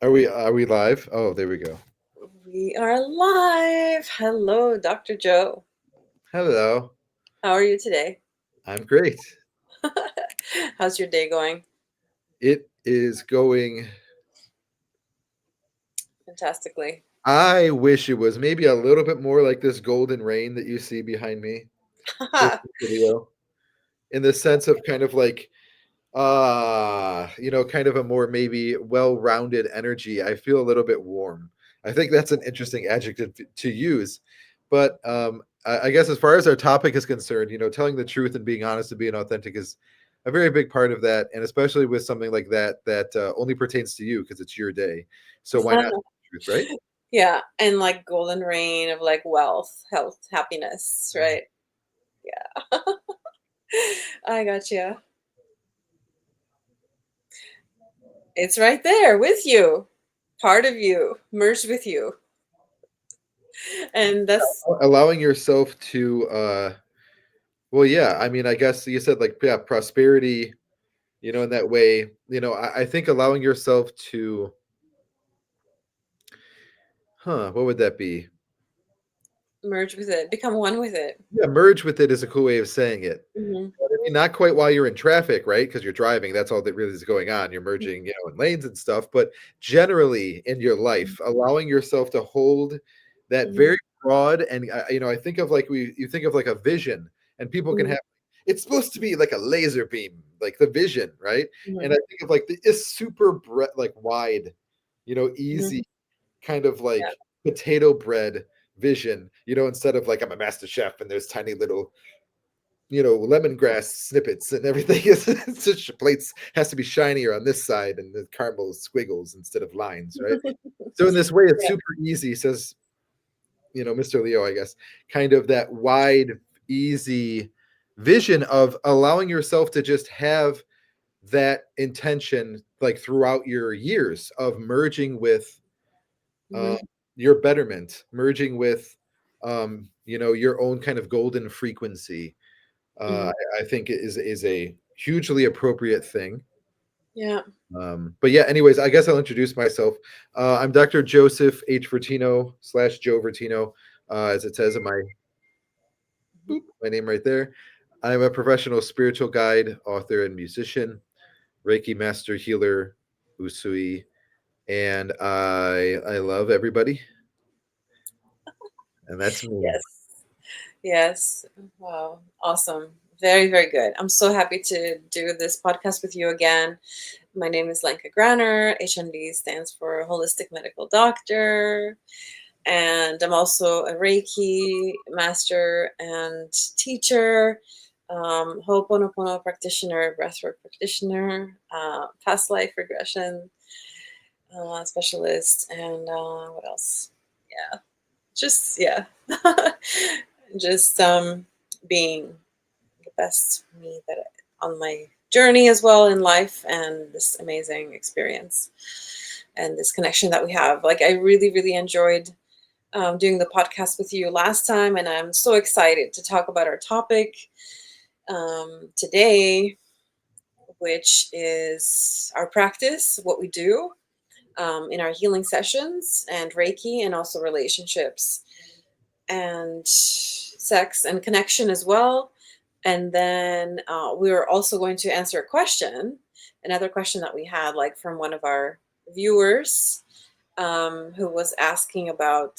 Are we live? Oh, there we go. We are live. Hello, Dr. Joe. Hello. How are you today? I'm great. How's your day going? It is going. Fantastically. I wish it was maybe a little bit more like this golden rain that you see behind me, this video, in the sense of kind of like kind of a more maybe well-rounded energy. I feel a little bit warm. I think that's an interesting adjective to use. But I guess as far as our topic is concerned, telling the truth and being honest and being authentic is a very big part of that, and especially with something like that only pertains to you because it's your day. So why not tell the truth, right? Yeah, and like golden rain of like wealth, health, happiness, right? Yeah. I got you. It's right there with you, part of you, merged with you. And that's Allowing yourself to well, yeah, I mean, I guess you said like, yeah, prosperity, in that way, I think allowing yourself to, what would that be? merge with it, become one with it. Yeah, merge with it is a cool way of saying it. Hmm. But I mean, not quite while you're in traffic, right? Because you're driving. That's all that really is going on. You're merging, in lanes and stuff. But generally in your life, allowing yourself to hold that Hmm. very broad and I think of like you think of like a vision, and people can Hmm. have. It's supposed to be like a laser beam, like the vision, right? And Hmm. I think of like this super like wide, Hmm. easy kind of Yeah. like potato bread vision, instead of like I'm a master chef and there's tiny little, lemongrass snippets and everything is such plates has to be shinier on this side and the caramel squiggles instead of lines, right? So in this way, it's Yeah. super easy, says, Mr. Leo, I guess, kind of that wide, easy vision of allowing yourself to just have that intention like throughout your years of merging with um, Hmm. your betterment, merging with your own kind of golden frequency. Hmm. I think is a hugely appropriate thing. Yeah. But yeah, anyways, I guess I'll introduce myself. I'm Dr. Joseph H. Vertino / Joe Vertino, as it says in my name right there. I'm a professional spiritual guide, author, and musician, Reiki master healer, Usui, and I love everybody, and that's me. Yes. Yes. Wow. Awesome. Very, very good. I'm so happy to do this podcast with you again. My name is Lenka Graner. H.M.D stands for Holistic Medical Doctor. And I'm also a Reiki master and teacher, Ho'oponopono practitioner, breathwork practitioner, past life regression specialist, and what else? Yeah, just, yeah. Just being the best me that on my journey as well in life, and this amazing experience and this connection that we have. Like, I really, really enjoyed doing the podcast with you last time, and I'm so excited to talk about our topic today, which is our practice, what we do in our healing sessions, and Reiki, and also relationships and sex and connection as well. And then we're also going to answer a question, another question that we had, like from one of our viewers, who was asking about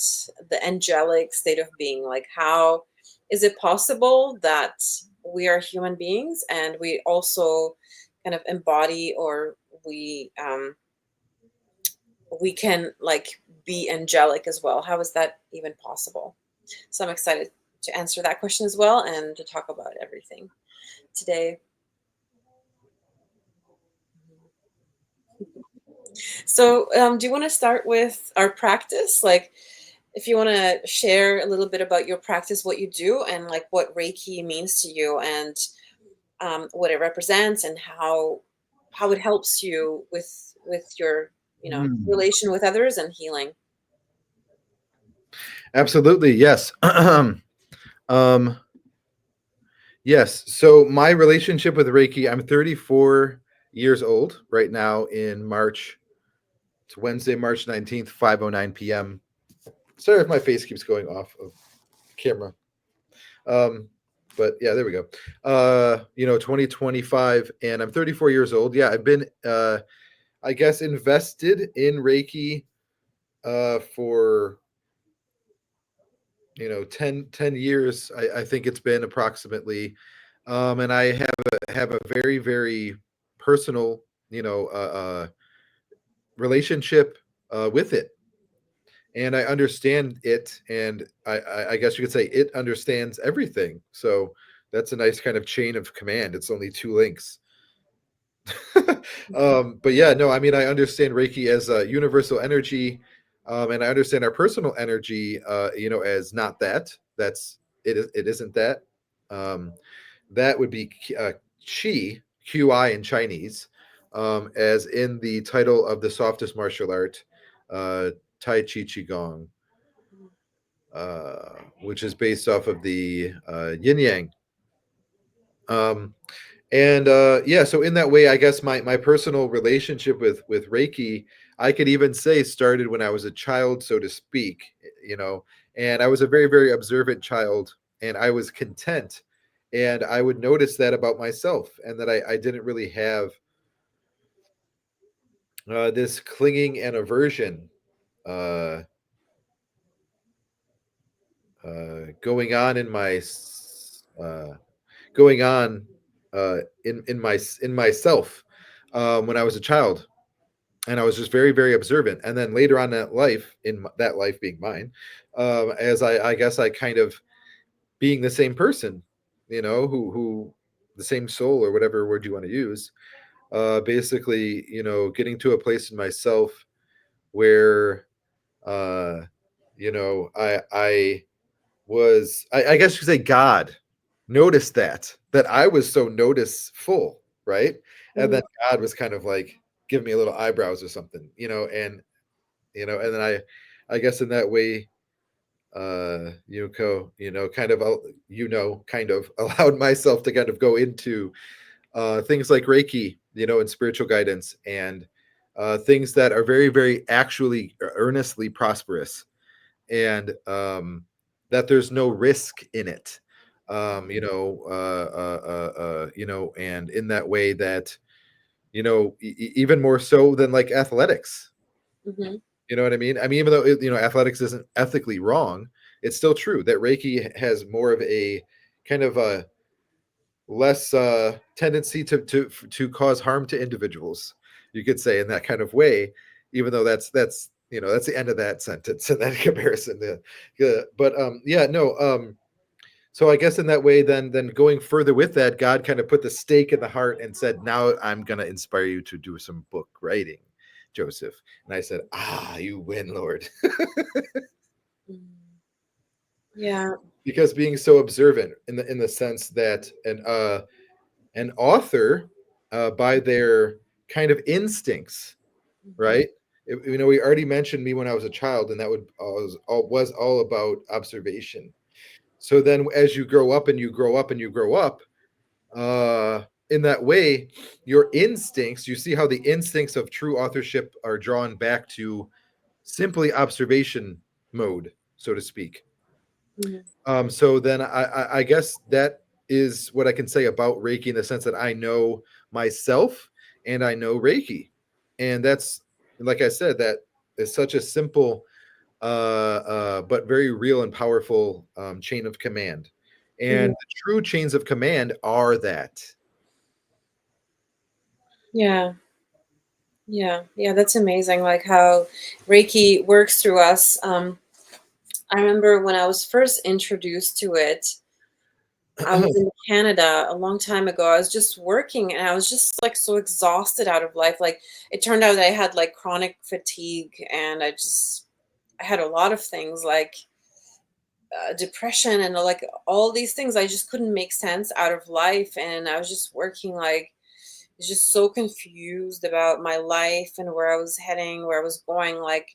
the angelic state of being. Like, how is it possible that we are human beings and we also kind of embody, or we can like be angelic as well? How is that even possible? So I'm excited to answer that question as well and to talk about everything today. So, do you want to start with our practice? Like, if you want to share a little bit about your practice, what you do, and like what Reiki means to you, and what it represents, and how it helps you with your Mm. relation with others and healing. Absolutely, yes. um, yes. So my relationship with Reiki, I'm 34 years old right now in March It's Wednesday, March 19th, 5:09 p.m. Sorry if my face keeps going off of camera. Um, but yeah, there we go. 2025, and I'm 34 years old. Yeah, I've been, I guess, invested in Reiki for 10 years. I think it's been approximately, and I have a very very personal relationship with it, and I understand it, and I guess you could say it understands everything. So that's a nice kind of chain of command. It's only two links. But yeah, no, I mean, I understand Reiki as a universal energy, and I understand our personal energy, as not that. That's it. It isn't that. Um, that would be Qi, QI in Chinese, as in the title of the softest martial art, Tai Chi Qigong, which is based off of the Yin Yang. Um, and yeah, so in that way, I guess my personal relationship with Reiki, I could even say, started when I was a child, so to speak. you know and I was a very very observant child, and I was content, and I would notice that about myself, and that I didn't really have this clinging and aversion uh, going on in my uh, going on in myself, when I was a child, and I was just very, very observant. And then later on that life, that life being mine, as I guess I kind of being the same person, who the same soul, or whatever word you want to use, basically, getting to a place in myself where, uh, I guess you could say God noticed that I was so noticeful, right? And then God was kind of like giving me a little eyebrows or something, and then I guess in that way, kind of, kind of allowed myself to kind of go into things like Reiki, and spiritual guidance, and things that are very, very actually earnestly prosperous, and that there's no risk in it. And in that way that, even more so than like athletics. Mm-hmm. You know what I mean? I mean, even though athletics isn't ethically wrong, it's still true that Reiki has more of a kind of a less tendency to cause harm to individuals. You could say in that kind of way, even though that's the end of that sentence and that comparison. But yeah, no. So I guess in that way, then going further with that, God kind of put the stake in the heart and said, "Now I'm going to inspire you to do some book writing, Joseph." And I said, "Ah, you win, Lord." Yeah. Because being so observant in the sense that an author, by their kind of instincts, Mm-hmm. right? We already mentioned me when I was a child, and that was all about observation. So then, as you grow up and you grow up and you grow up, in that way, your instincts, you see how the instincts of true authorship are drawn back to simply observation mode, so to speak. Mm-hmm. So then I guess that is what I can say about Reiki, in the sense that I know myself and I know Reiki. And that's, like I said, that is such a simple, but very real and powerful chain of command. And Mm-hmm. the true chains of command are that. Yeah. Yeah. Yeah. That's amazing. Like how Reiki works through us. I remember when I was first introduced to it, I was in Canada a long time ago. I was just working and I was just like so exhausted out of life. Like it turned out that I had like chronic fatigue and I had a lot of things like depression and like all these things. I just couldn't make sense out of life. And I was just working like, was just so confused about my life and where I was heading, where I was going. Like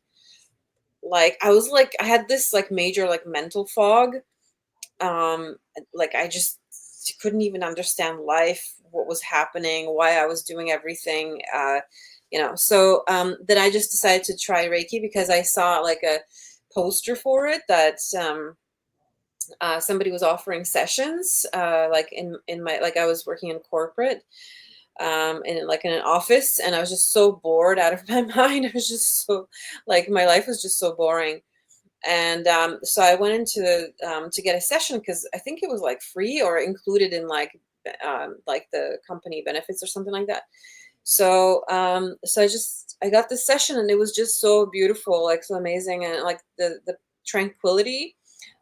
I was like, I had this like major like mental fog. Like I just couldn't even understand life, what was happening, why I was doing everything. So then I just decided to try Reiki because I saw like a poster for it that somebody was offering sessions, like in my, like I was working in corporate, in like in an office, and I was just so bored out of my mind. I was just so, like, my life was just so boring. And so I went into to get a session because I think it was like free or included in like the company benefits or something like that. So so I got this session, and it was just so beautiful, like so amazing, and like the tranquility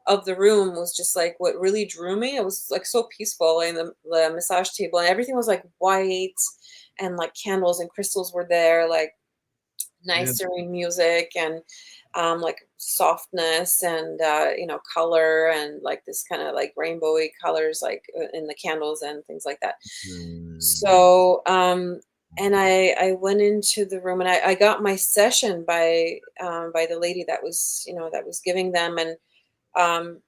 of the room was just like what really drew me. It was like so peaceful, and the massage table and everything was like white, and like candles and crystals were there, like Yeah. nice serene music, and like softness, and color, and like this kind of like rainbowy colors, like in the candles and things like that. Mm. So and I went into the room, and I got my session by the lady that was, that was giving them. And um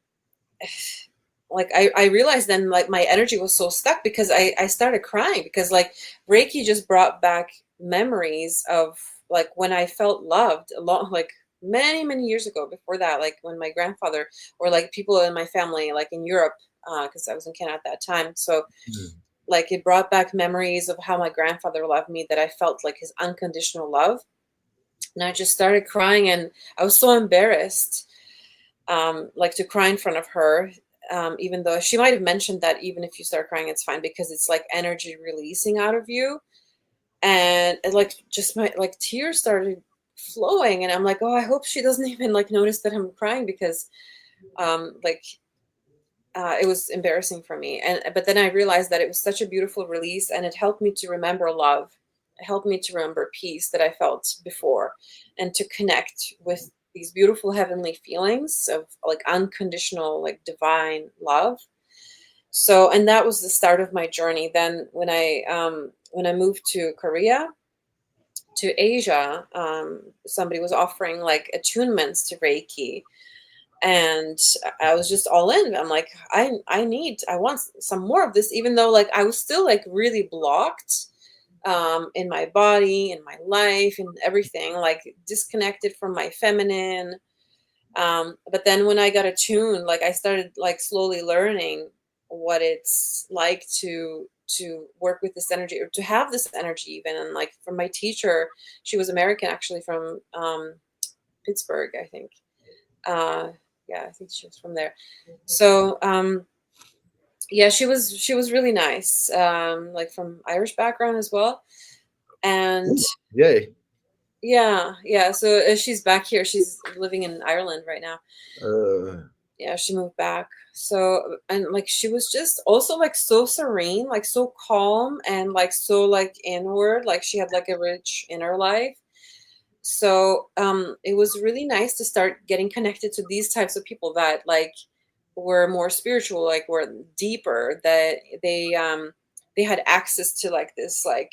like I realized then, like, my energy was so stuck because I started crying because, like, Reiki just brought back memories of, like, when I felt loved a lot, like many, many years ago before that, like when my grandfather, or like people in my family, like in Europe, because I was in Canada at that time. So Mm. like it brought back memories of how my grandfather loved me, that I felt like his unconditional love. And I just started crying, and I was so embarrassed, like, to cry in front of her, even though she might have mentioned that even if you start crying, it's fine because it's like energy releasing out of you. And it, like, just my, like, tears started flowing, and I'm like, oh, I hope she doesn't even like notice that I'm crying, because like it was embarrassing for me. And but then I realized that it was such a beautiful release, and it helped me to remember love. It helped me to remember peace that I felt before, and to connect with these beautiful heavenly feelings of like unconditional, like divine love. So, and that was the start of my journey. Then when I moved to Korea, to Asia, somebody was offering like attunements to Reiki, and I was just all in. I'm like, I want some more of this, even though like I was still like really blocked, in my body, in my life, and everything, like disconnected from my feminine. But then when I got attuned, like I started like slowly learning what it's like to work with this energy, or to have this energy even. And like from my teacher, she was American, actually, from Pittsburgh, I think. Uh, yeah, I think she was from there. So yeah, she was really nice, like from Irish background as well. And Ooh, yay. yeah, yeah. So she's back here. She's living in Ireland right now. Uh, Yeah, she moved back. So, and like she was just also like so serene, like so calm, and like so like inward, like she had like a rich inner life. So it was really nice to start getting connected to these types of people that like were more spiritual, like were deeper, that they had access to like this like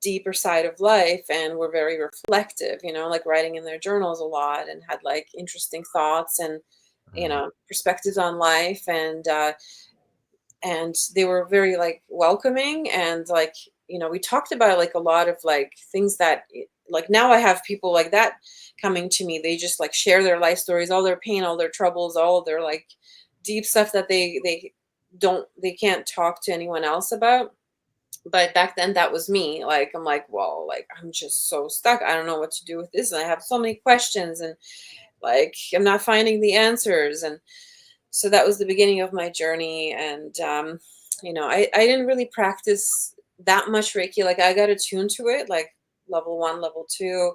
deeper side of life, and were very reflective, like writing in their journals a lot, and had like interesting thoughts, and uh, perspectives on life. And they were very like welcoming, and like, we talked about like a lot of like things that like now I have people like that coming to me. They just like share their life stories, all their pain, all their troubles, all their like deep stuff that they can't talk to anyone else about. But back then that was me. Like, I'm like, well, like, I'm just so stuck, I don't know what to do with this, and I have so many questions, and like I'm not finding the answers. And so that was the beginning of my journey. And I didn't really practice that much Reiki. Like, I got attuned to it, like level 1, level 2,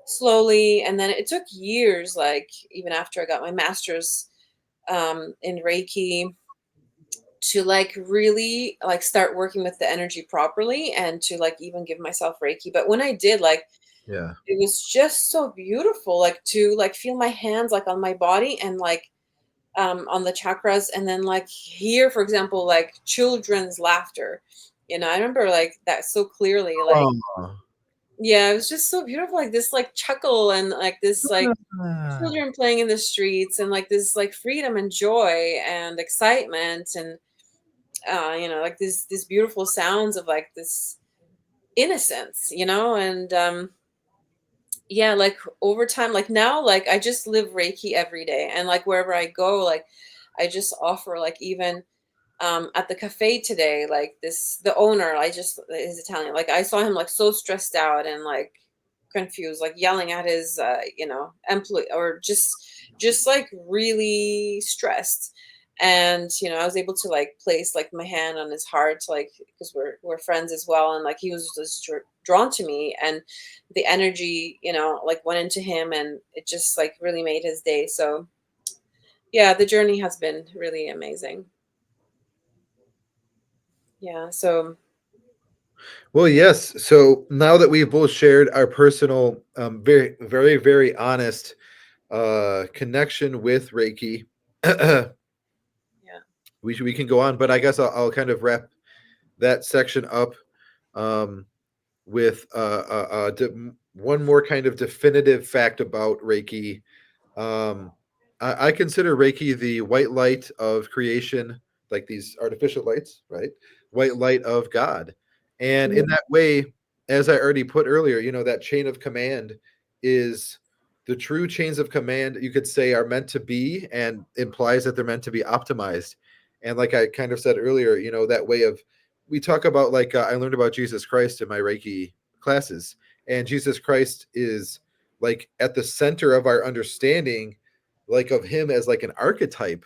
slowly. And then it took years, like even after I got my master's in Reiki, to like really like start working with the energy properly, and to like even give myself Reiki. But when I did, like, yeah. it was just so beautiful, like to like feel my hands like on my body, and like on the chakras, and then like here, for example, like children's laughter. I remember like that so clearly. Like, Oh. yeah, it was just so beautiful, like this like chuckle, and like this like Ah. children playing in the streets, and like this like freedom and joy and excitement, and like these beautiful sounds of like this, innocence, and yeah, like over time, like now, like I just live Reiki every day, and like wherever I go, like I just offer, like even at the cafe today, like the owner, I just is Italian, like I saw him like so stressed out and like confused, like yelling at his employee, or just like really stressed. And I was able to like place like my hand on his heart, like because we're friends as well, and like he was just drawn to me, and the energy like went into him, and it just like really made his day. So yeah, the journey has been really amazing. Yeah, so Well, yes. So now that we've both shared our personal, very, very, very honest connection with Reiki, yeah. we can go on. But I guess I'll kind of wrap that section up um, with one more kind of definitive fact about Reiki. Um, I consider Reiki the white light of creation, like these artificial lights, right? White light of God. And in Mhm, that way, as I already put earlier, that chain of command is the true chains of command, you could say, are meant to be and implies that they're meant to be optimized. And like I kind of said earlier, that way of, we talk about like, I learned about Jesus Christ in my Reiki classes, and Jesus Christ is like at the center of our understanding, like of him as like an archetype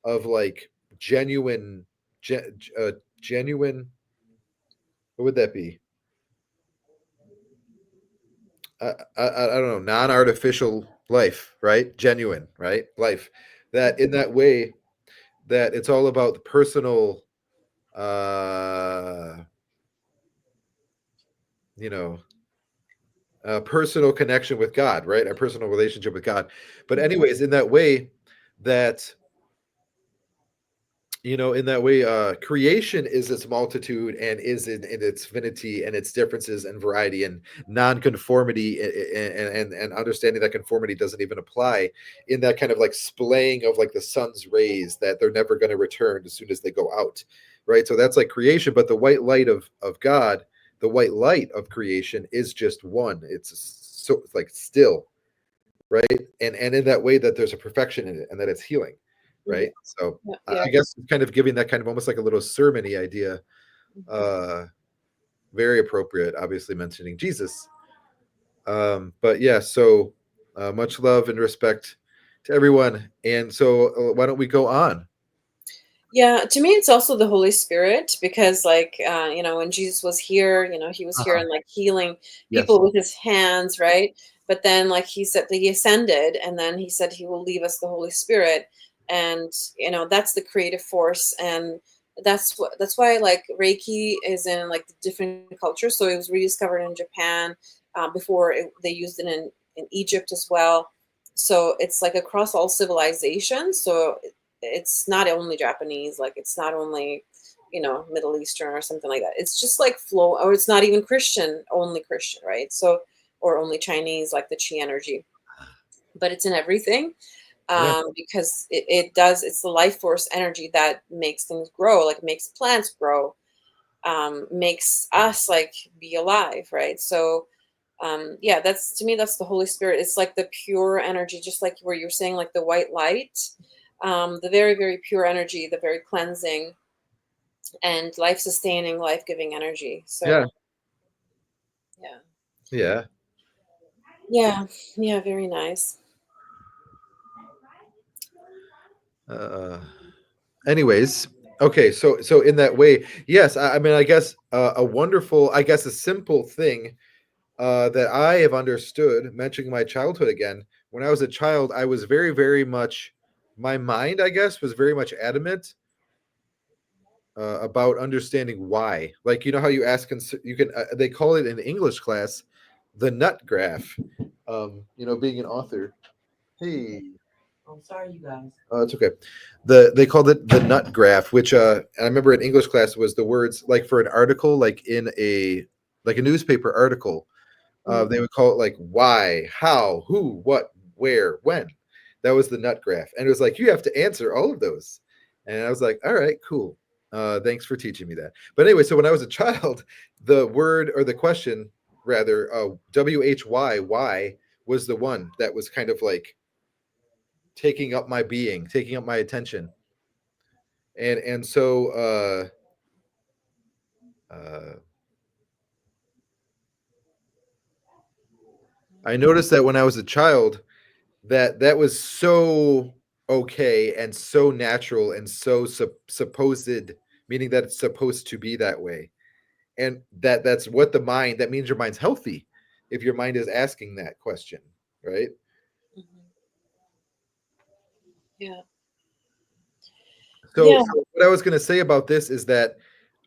of like genuine, genuine, what would that be? I don't know, non-artificial life, right? Genuine, right? Life. That in that way, that it's all about the personal, uh, you know, personal connection with God, right? Our personal relationship with God. But mhm, anyways, in that way, that in that way, creation is its multitude and is in its finity and its differences and variety and non-conformity, and understanding that conformity doesn't even apply in that kind of like splaying of like the sun's rays, that they're never going to return as soon as they go out, right? So that's like creation, but the white light of God, the white light of creation is just one. It's like still, right? And in that way, that there's a perfection in it and that it's healing, mhm. right? So Yeah, I yeah. guess kind of giving that kind of almost like a little sermony idea, Mhm. uh, very appropriate, obviously mentioning Jesus. But yeah, so much love and respect to everyone. And so why don't we go on? Yeah, to me, it's also the Holy Spirit, because, like, when Jesus was here, he was here Uh-huh. and like healing Yes. people with his hands, right? But then, like, he said that he ascended, and then he said he will leave us the Holy Spirit, and that's the creative force, and that's why like Reiki is in like the different cultures. So it was rediscovered in Japan before they used it in Egypt as well. So it's like across all civilizations. So it's not only Japanese, like it's not only, Middle Eastern or something like that. It's just like flow, or it's not even Christian, only Christian, right? So, or only Chinese, like the chi energy, but it's in everything. Yeah. Because it does, it's the life force energy that makes things grow, like makes plants grow, makes us like be alive, right? So, yeah, that's to me, that's the Holy Spirit. It's like the pure energy, just like where you're saying, like the white light, the very, very pure energy, the very cleansing and life sustaining, life giving energy. Yeah. So, yeah, Yeah. yeah, yeah, very nice. Uh, anyways, okay. So in that way, yes. I mean, I guess a wonderful, I guess a simple thing that I have understood, mentioning my childhood again. When I was a child, I was very, very much, my mind, I guess, was very much adamant about understanding why. Like, how you ask, you can, they call it in English class, the nut graph. Being an author. Hey, it's okay. They called it the nut graph, which I remember in English class was the words like for an article, like in a newspaper article. Mhm. They would call it like why, how, who, what, where, when. That was the nut graph. And it was like, you have to answer all of those. And I was like, all right, cool. Thanks for teaching me that. But anyway, so when I was a child, the word or the question rather, why was the one that was kind of like taking up my being, taking up my attention. And so uh, I noticed that when I was a child, that was so okay and so natural and so supposed, meaning that it's supposed to be that way, and that's what the mind, that means your mind's healthy if your mind is asking that question, right? Mhm. Yeah. So, Yeah. so what I was going to say about this is that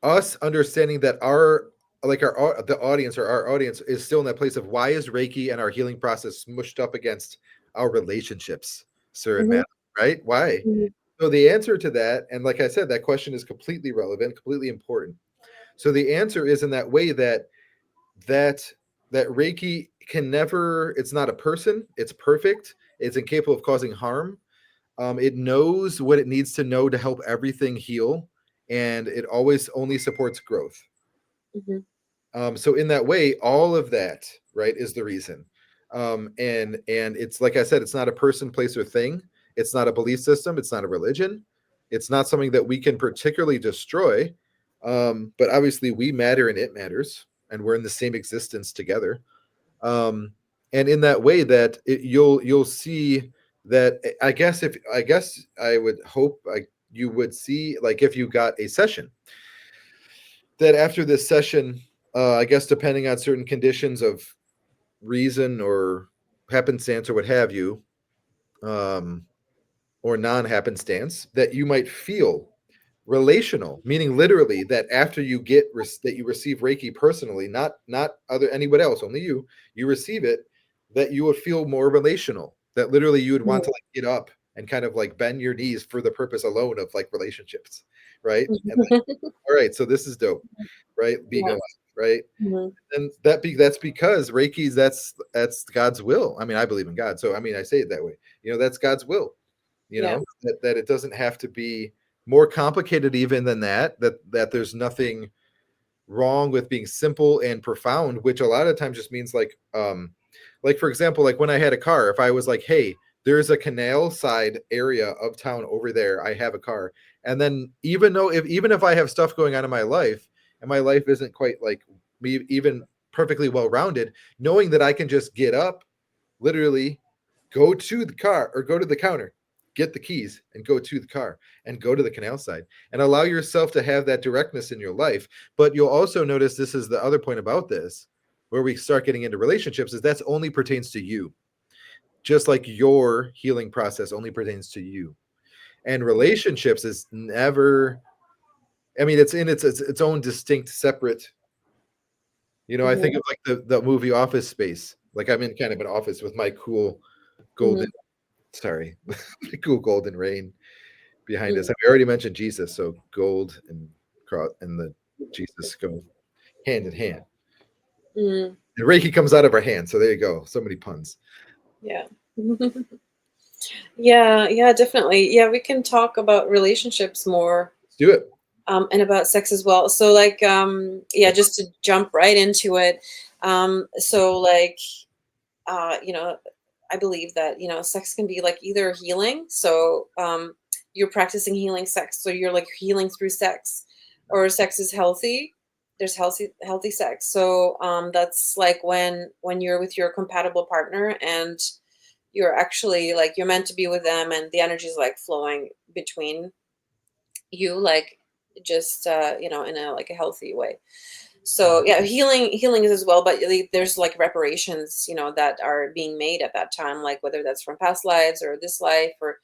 us understanding that our, like our the audience, or our audience is still in that place of why is Reiki and our healing process smushed up against our relationships, sir and Mhm. madam, right? Why? Mhm. So the answer to that, and like I said, that question is completely relevant, completely important. So the answer is in that way that that that Reiki can never, it's not a person, it's perfect, it's incapable of causing harm. It knows what it needs to know to help everything heal, and it always only supports growth. Mhm. So in that way, all of that, right, is the reason. And it's like I said, it's not a person, place, or thing. It's not a belief system. It's not a religion. It's not something that we can particularly destroy. But obviously, we matter and it matters, and we're in the same existence together. Um, and in that way, that you'll see that. I guess I would hope you would see, like, if you got a session, that after this session, I guess depending on certain conditions of reason or happenstance or what have you, um, or non-happenstance, that you might feel relational, meaning literally that after you that you receive Reiki personally, not other anyone else, only you receive it, that you would feel more relational. That literally you would want to like get up and kind of like bend your knees for the purpose alone of like relationships, right? And like, Mhm. all right, so this is dope, right? Being Yeah. alive, right? Mhm. And that's because Reiki's, that's God's will. I mean, I believe in God, so I mean, I say it that way. That's God's will. Yeah. That it doesn't have to be more complicated even than that. That there's nothing wrong with being simple and profound, which a lot of times just means like for example, like when I had a car, if I was like, hey, there's a canal side area of town over there, I have a car. And then even if I have stuff going on in my life and my life isn't quite like me even perfectly well rounded, knowing that I can just get up, literally go to the car or go to the counter, get the keys and go to the car and go to the canal side and allow yourself to have that directness in your life. But you'll also notice, this is the other point about this, where we start getting into relationships, is that's only pertains to you. Just like your healing process only pertains to you. And relationships is never, I mean, it's in its own distinct separate, I Mhm. think of like the movie Office Space. Like I'm in kind of an office with my cool golden, Mhm. sorry, cool golden rain behind us. Mhm. And we already mentioned Jesus, so gold and cross and the Jesus go hand in hand. Mhm. And Reiki comes out of our hand, so there you go. So many puns. Yeah. Yeah, yeah, definitely. Yeah, we can talk about relationships more, Let's do it. and about sex as well. So, like, yeah, just to jump right into it. So, like, I believe that, sex can be like either healing. So, you're practicing healing sex. So you're like healing through sex, or sex is healthy. There's healthy sex. So, that's like when you're with your compatible partner, and you're actually like you're meant to be with them, and the energy is like flowing between you, like just in a like a healthy way. So yeah, healing is as well, but there's like reparations, that are being made at that time, like whether that's from past lives or this life, or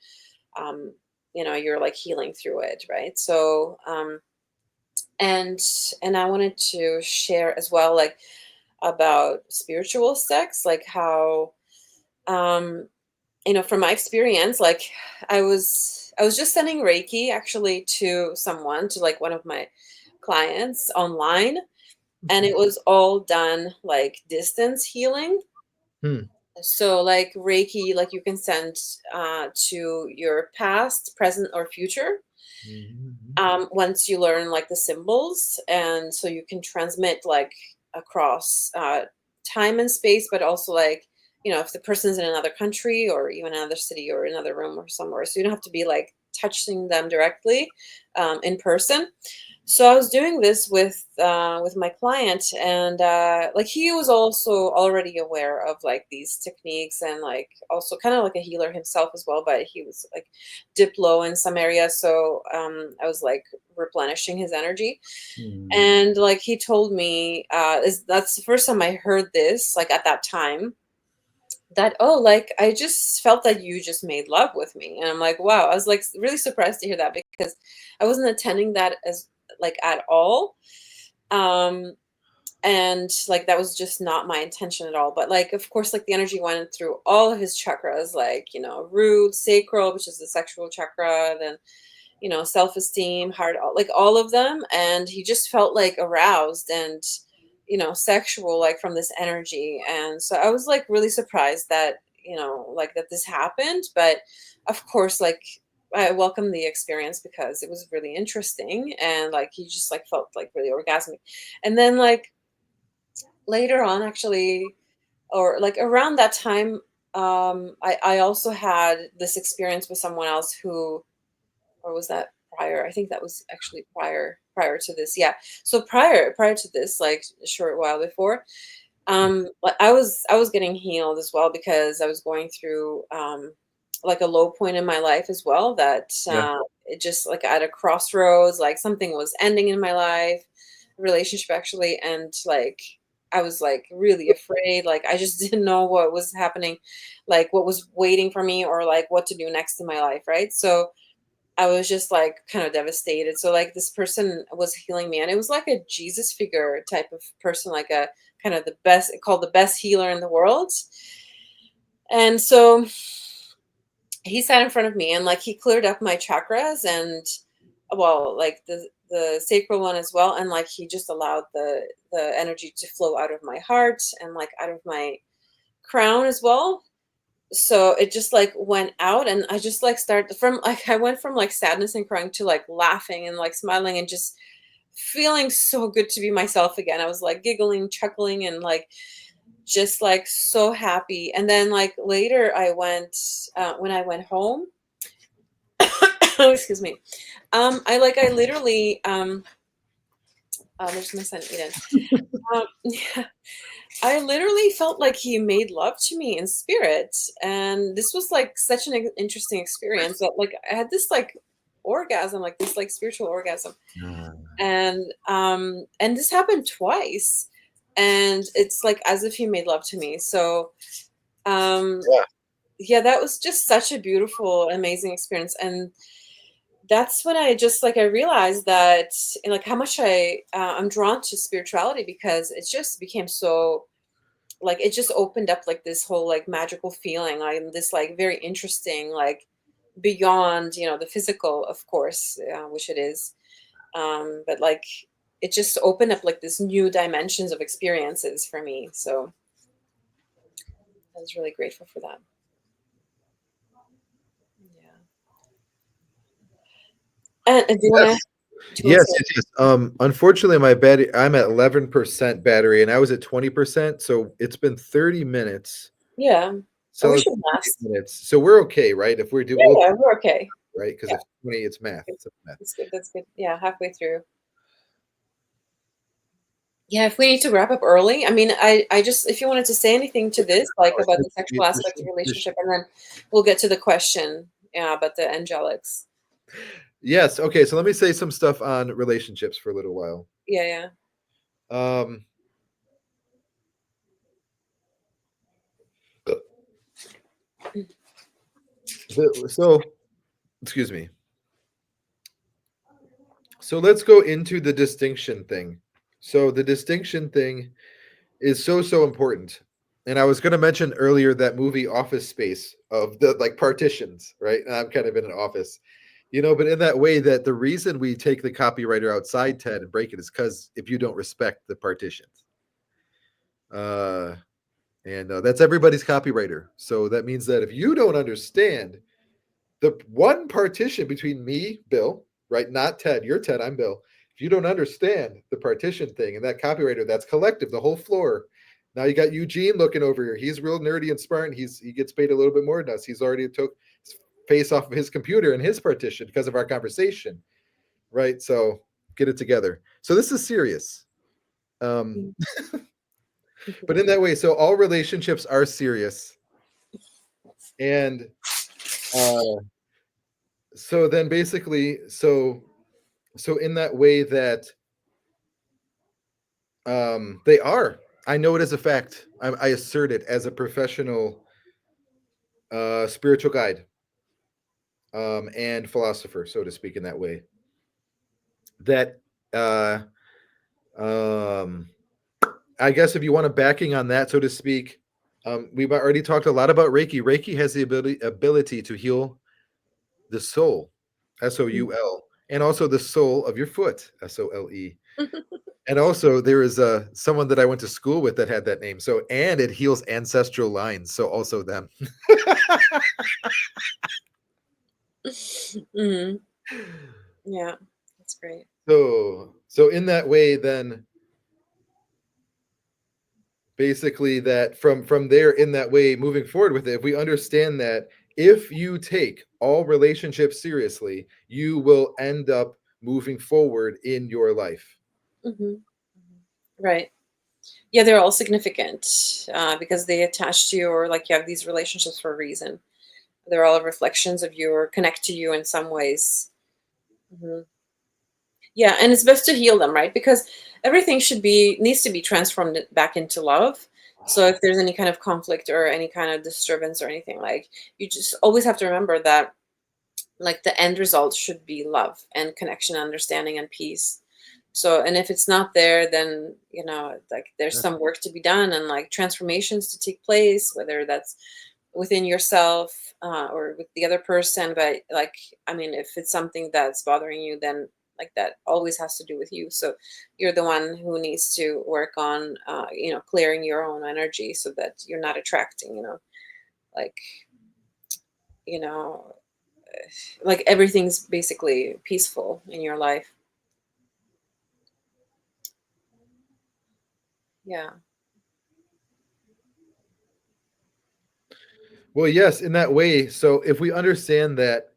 um you're like healing through it, right? So and I wanted to share as well, like about spiritual sex, like how um from my experience, like I was just sending Reiki actually to someone, to like one of my clients online, and it was all done like distance healing. Hmm. So like Reiki, like you can send to your past, present, or future. Mhm. once you learn like the symbols, and so you can transmit like across time and space, but also like, if the person's in another country or even another city or another room or somewhere, so you don't have to be like touching them directly in person. So I was doing this with my client, and like he was also already aware of like these techniques, and like also kind of like a healer himself as well, but he was like dip low in some areas. So I was like replenishing his energy, Mm. and like he told me, that's the first time I heard this, like at that time, that, oh, like I just felt that you just made love with me. And I'm like, wow, I was like really surprised to hear that, because I wasn't attending that as like at all. um and like that was just not my intention at all, but like of course like the energy went through all of his chakras, like root, sacral, which is the sexual chakra, then self-esteem, heart, like all of them. And he just felt like aroused and, sexual, like from this energy. And so I was like really surprised that, like that this happened. But of course, like I welcomed the experience because it was really interesting. And like he just like felt like really orgasmic. And then like later on, actually, or like around that time, I also had this experience with someone else who, or was that prior? I think that was actually prior to this. Yeah. So prior to this, like a short while before, like I was getting healed as well, because I was going through like a low point in my life as well, that Yeah. it just like at a crossroads, like something was ending in my life, relationship actually, and like I was like really afraid, like I just didn't know what was happening, like what was waiting for me, or like what to do next in my life, right? So I was just like kind of devastated. So like this person was healing me, and it was like a Jesus figure type of person, like a kind of the best, called the best healer in the world. And so he sat in front of me, and like he cleared up my chakras, and well, like the sacral one as well, and like he just allowed the energy to flow out of my heart and like out of my crown as well. So it just like went out, and I just like started from like I went from like sadness and crying to like laughing and like smiling and just feeling so good to be myself again. I was like giggling, chuckling, and like just like so happy. And then like later I went, when I went home, excuse me, I literally there's my son Eden. Yeah, I literally felt like he made love to me in spirit, and this was like such an interesting experience. That like I had this like orgasm, like this like spiritual orgasm, Ah. and this happened twice, and it's like as if he made love to me. So um, Yeah. yeah, that was just such a beautiful, amazing experience. And that's when I just like I realized that, like how much I'm drawn to spirituality, because it just became so, like it just opened up like this whole like magical feeling, like this like very interesting, like beyond the physical, of course, which it is, but like it just opened up like this new dimensions of experiences for me. So I was really grateful for that. Yeah. And do you want Yes. to do you want to Yes, say? yes, yes. Unfortunately, my battery, I'm at 11% battery, and I was at 20%, so it's been 30 minutes. Yeah. Oh, So we it's should 30 last. minutes. So we're okay, right? If we do, Yeah, we'll yeah, we're okay. right because Yeah, if 20, it's math. good. It's math. That's good. That's good. Yeah, halfway through. Yeah, if we need to wrap up early, I mean, I just, if you wanted to say anything to this, like Oh, about the sexual aspect of relationship, and then we'll get to the question, yeah, about the angelics. yes. Okay. So let me say some stuff on relationships for a little while. Yeah, yeah. Um, so excuse me. So let's go into the distinction thing. So the distinction thing is so important. And I was going to mention earlier that movie Office Space of the like partitions, right? And I'm kind of in an office, but in that way that the reason we take the copywriter outside, Ted, and break it is because if you don't respect the partitions. Uh, and that's everybody's copywriter. So that means that if you don't understand the one partition between me, Bill, right? Not Ted. You're Ted. I'm Bill. If you don't understand the partition thing and that copywriter, that's collective, the whole floor. Now you got Eugene looking over here. He's real nerdy and smart, and he gets paid a little bit more than us. He's already took his face off of his computer and his partition because of our conversation, right? So get it together. So this is serious. Um, but in that way, so all relationships are serious. And uh, so then basically, so in that way that they are, I know it as a fact. I assert it as a professional spiritual guide and philosopher, so to speak, in that way. That uh, um, I guess if you want a backing on that, so to speak, we've already talked a lot about Reiki. Reiki has the ability to heal the soul, SOUL, and also the sole of your foot, SOLE. And also there is someone that I went to school with that had that name. So, and it heals ancestral lines. So also them. Hmm. Yeah, that's great. So in that way, then basically that from there, in that way, moving forward with it, if we understand that if you take all relationships seriously, you will end up moving forward in your life. Hmm. Right. Yeah, they're all significant because they attach to you, or like you have these relationships for a reason. They're all reflections of you or connect to you in some ways. Hmm. Yeah, and it's best to heal them, right? Because everything needs to be transformed back into love. So if there's any kind of conflict or any kind of disturbance or anything, like, you just always have to remember that, like, the end result should be love and connection, understanding, and peace. So, and if it's not there, then, like, there's some work to be done and like transformations to take place, whether that's within yourself or with the other person. But like, I mean, if it's something that's bothering you, then like that always has to do with you. So you're the one who needs to work on, clearing your own energy so that you're not attracting, like, you know, like everything's basically peaceful in your life. Yeah. Well, yes, in that way. So if we understand that,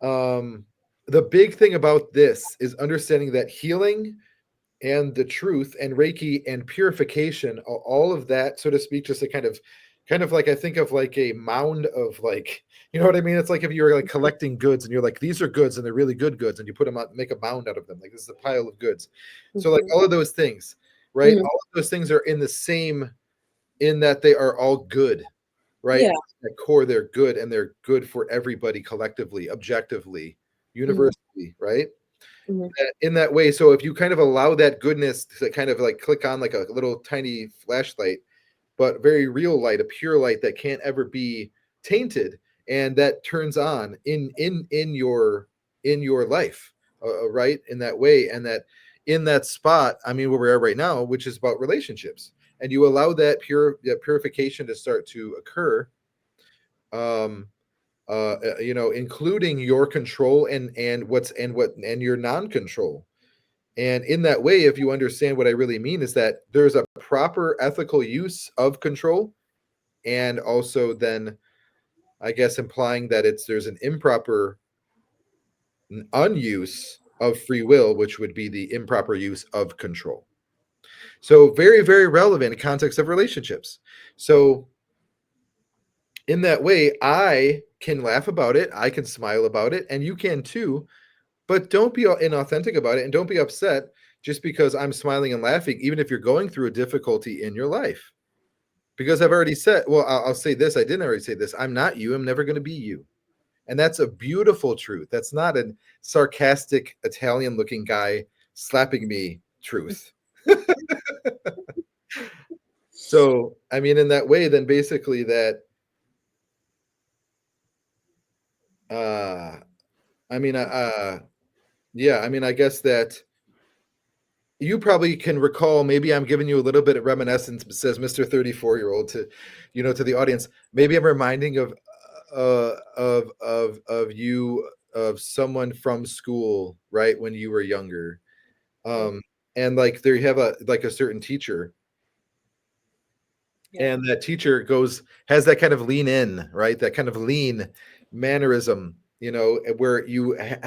um, the big thing about this is understanding that healing and the truth and Reiki and purification, all of that, so to speak, just a kind of like, I think of like a mound of, like, you know what I mean? It's like if you're like collecting goods and you're like, these are goods and they're really good goods, and you put them out, make a mound out of them. Like, this is a pile of goods. So like Hmm. all of those things, right? Hmm. All of those things are in the same, in that they are all good, right? Yeah. At core, they're good, and they're good for everybody collectively, objectively, Hmm. universally, right? Hmm. In that way. So if you kind of allow that goodness to kind of like click on like a little tiny flashlight, but very real light, a pure light that can't ever be tainted, and that turns on in your life, right? In that way, and that in that spot, I mean, where we are right now, which is about relationships, and you allow that purification to start to occur, um, including your control and your non-control. And in that way, if you understand what I really mean, is that there's a proper ethical use of control, and also then, I guess, implying that there's an improper unuse of free will, which would be the improper use of control. So very, very relevant in context of relationships. So in that way, I can laugh about it, I can smile about it, and you can too. But don't be inauthentic about it, and don't be upset just because I'm smiling and laughing, even if you're going through a difficulty in your life. Because I've already said, well, I'll say this. I didn't already say this. I'm not you. I'm never going to be you. And that's a beautiful truth. That's not a sarcastic Italian looking guy slapping me truth. So, I mean, in that way, then basically that, uh, I mean, yeah, I mean, I guess that you probably can recall, maybe I'm giving you a little bit of reminiscence, says Mr. 34-year-old to, to the audience. Maybe I'm reminding of you of someone from school, right, when you were younger. Mm. Um, and like there you have a like a certain teacher, Yeah. and that teacher has that kind of lean in, right? That kind of lean mannerism, where you have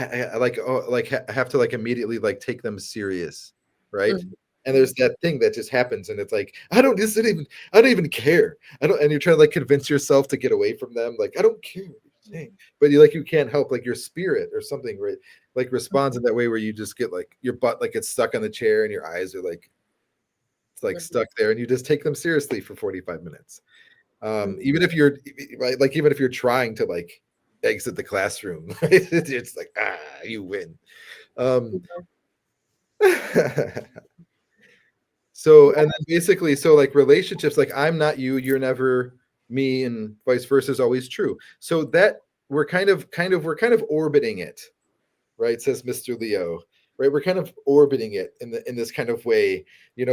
to like immediately like take them serious, right? Mhm. And there's that thing that just happens, and it's like I don't even care. I don't, and you're trying to like convince yourself to get away from them, like I don't care what you're saying, but you can't help, like your spirit or something, right? Like responds in that way where you just get like your butt like gets stuck on the chair, and your eyes are like it's like Mhm. stuck there, and you just take them seriously for 45 minutes. Mhm. Even if you're right, like even if you're trying to like exit the classroom, right? It's like you win. Um, Mhm. so and then basically, so like relationships, like I'm not you, you're never me, and vice versa is always true. So that we're kind of orbiting it, right? Says Mr. Leo. Right, we're kind of orbiting it in this kind of way,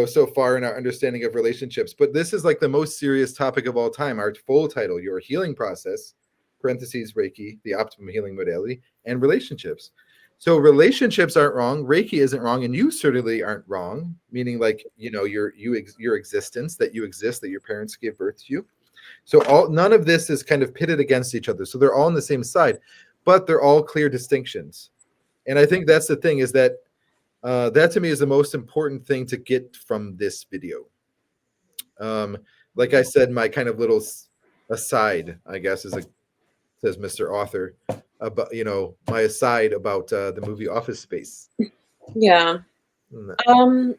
so far in our understanding of relationships. But this is like the most serious topic of all time. Our full title: Your Healing Process (parentheses Reiki, the optimum healing modality) and relationships. So relationships aren't wrong. Reiki isn't wrong, and you certainly aren't wrong. Meaning, like your existence, that you exist, that your parents gave birth to you. So none of this is kind of pitted against each other. So they're all on the same side, but they're all clear distinctions. And I think that's the thing, is that that to me is the most important thing to get from this video. Um, like I said, my kind of little aside, I guess, is like says Mr. Author, about my aside about the movie Office Space. Yeah. Mm. Um,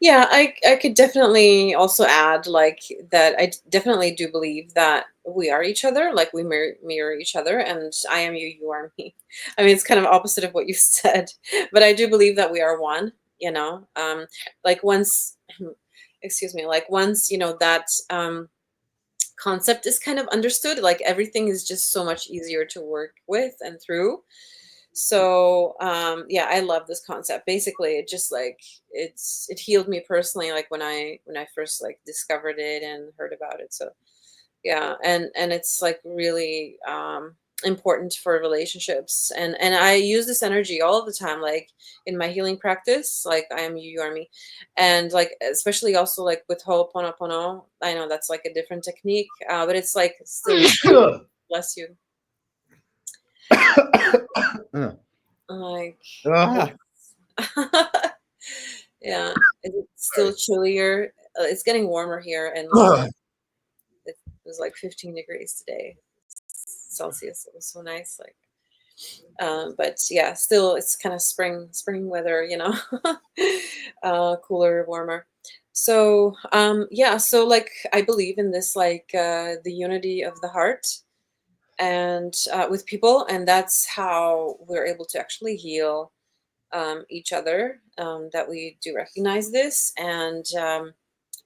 yeah, I could definitely also add like that. Definitely do believe that we are each other, like we mirror each other, and I am you, you are me. I mean, it's kind of opposite of what you said, but I do believe that we are one. Like once, excuse me, like once that concept is kind of understood, like everything is just so much easier to work with and through. So yeah, I love this concept. Basically it just like it healed me personally, like when I first like discovered it and heard about it. So yeah, and it's like really important for relationships, and I use this energy all the time, like in my healing practice, like I am you, you are me. And like especially also like with Ho'oponopono, I know that's like a different technique, but it's like still, bless you, like Ah. it's yeah, it's still Sorry. chillier. It's getting warmer here, and like it was like 15 degrees today, Celsius. It was so nice. Like, but yeah, still it's kind of spring weather, cooler, warmer. So yeah, so like I believe in this, like the unity of the heart and with people, and that's how we're able to actually heal each other, that we do recognize this. And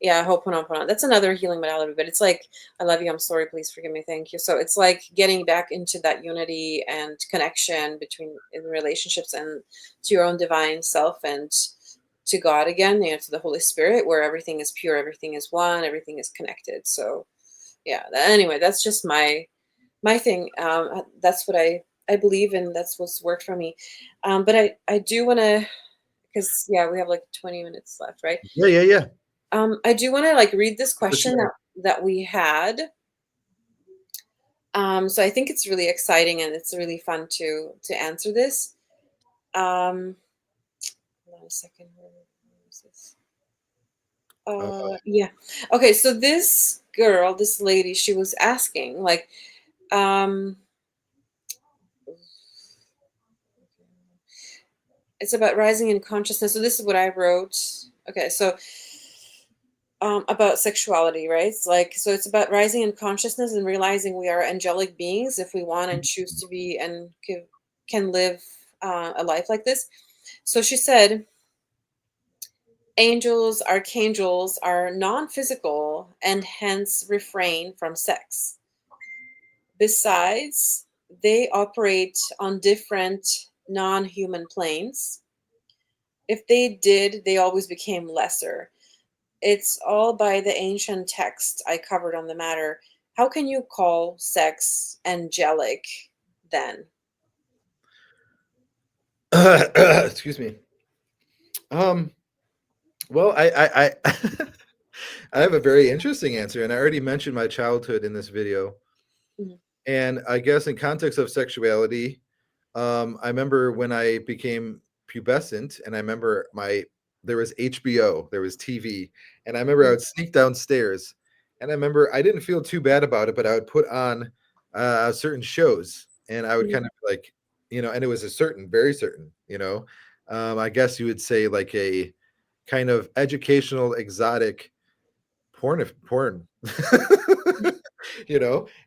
yeah, Ho'oponopono, that's another healing modality, but it's like, I love you, I'm sorry, please forgive me, thank you. So it's like getting back into that unity and connection between in relationships and to your own divine self and to God again, to the Holy Spirit, where everything is pure, everything is one, everything is connected. So yeah, anyway, that's just my thing. That's what I believe in. That's what's worked for me. But I do want to, because yeah, we have like 20 minutes left, right? Yeah, yeah, yeah. I do want to like read this For question sure. that we had. So I think it's really exciting and it's really fun to answer this. Um, hold on a second. Where is this? Uh, Yeah. Okay. So this girl, this lady, she was asking like, um, it's about rising in consciousness. So this is what I wrote. Okay. So about sexuality, right? It's like, so it's about rising in consciousness and realizing we are angelic beings if we want and choose to be, and can live a life like this. So she said, angels, archangels are non physical and hence refrain from sex. Besides, they operate on different non human planes. If they did, they always became lesser. It's all by the ancient text I covered on the matter. How can you call sex angelic then? Excuse me. Um, well, I I have a very interesting answer, and I already mentioned my childhood in this video. Mhm, And I guess in context of sexuality, I remember when I became pubescent, and I remember there was HBO, there was TV, and I remember I mhm, would sneak downstairs, and I remember I didn't feel too bad about it, but I would put on certain shows, and I would mhm, kind of like, and it was a certain, very certain, I guess you would say like a kind of educational, exotic porn.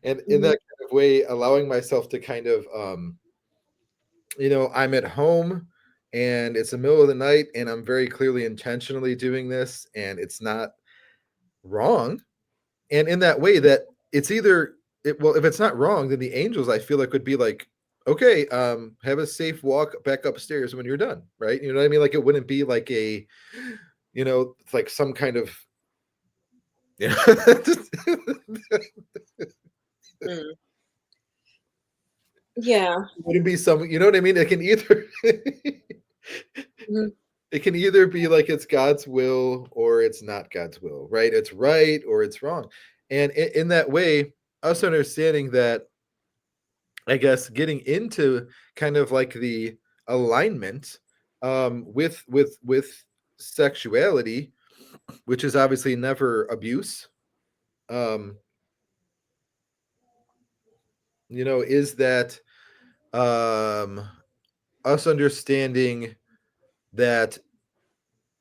And in mhm, that kind of way, allowing myself to kind of I'm at home and it's the middle of the night and I'm very clearly intentionally doing this and it's not wrong. And in that way that it's either well, if it's not wrong, then the angels I feel like would be like, okay, have a safe walk back upstairs when you're done, right? You know what I mean? Like it wouldn't be like like some kind of you know mm. Yeah. wouldn't be some, you know what I mean? It can either Mhm, it can either be like it's God's will or it's not God's will, right? It's right or it's wrong. And in that way, us understanding that, I guess, getting into kind of like the alignment with sexuality, which is obviously never abuse, um, is that um us understanding that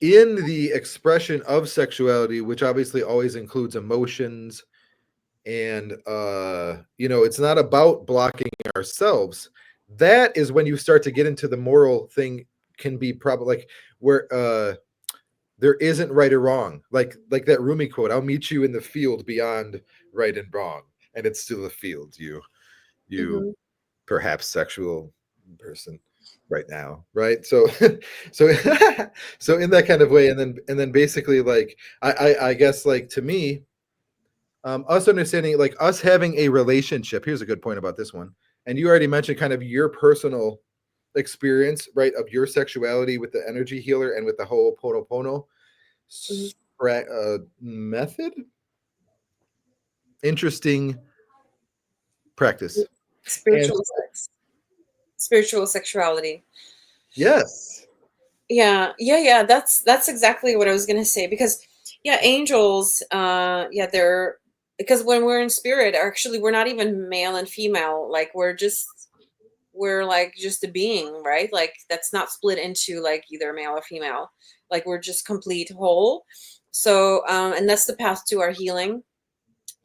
in the expression of sexuality, which obviously always includes emotions, and it's not about blocking ourselves. That is when you start to get into the moral thing, can be probably like where there isn't right or wrong, like that Rumi quote, I'll meet you in the field beyond right and wrong, and it's still a field, you mhm, perhaps sexual person right now, right? So so so in that kind of way, and then basically like I guess like to me, us understanding, like us having a relationship. Here's a good point about this one, and you already mentioned kind of your personal experience, right, of your sexuality with the energy healer and with the whole pono mhm. method. Interesting practice. And Spiritual sex, spiritual sexuality. yes. Yeah, yeah, yeah. That's exactly what I was gonna say because yeah, angels, yeah, they're because when we're in spirit, actually, we're not even male and female. Like we're like just a being, right? Like that's not split into like either male or female. Like we're just complete whole. So, and that's the path to our healing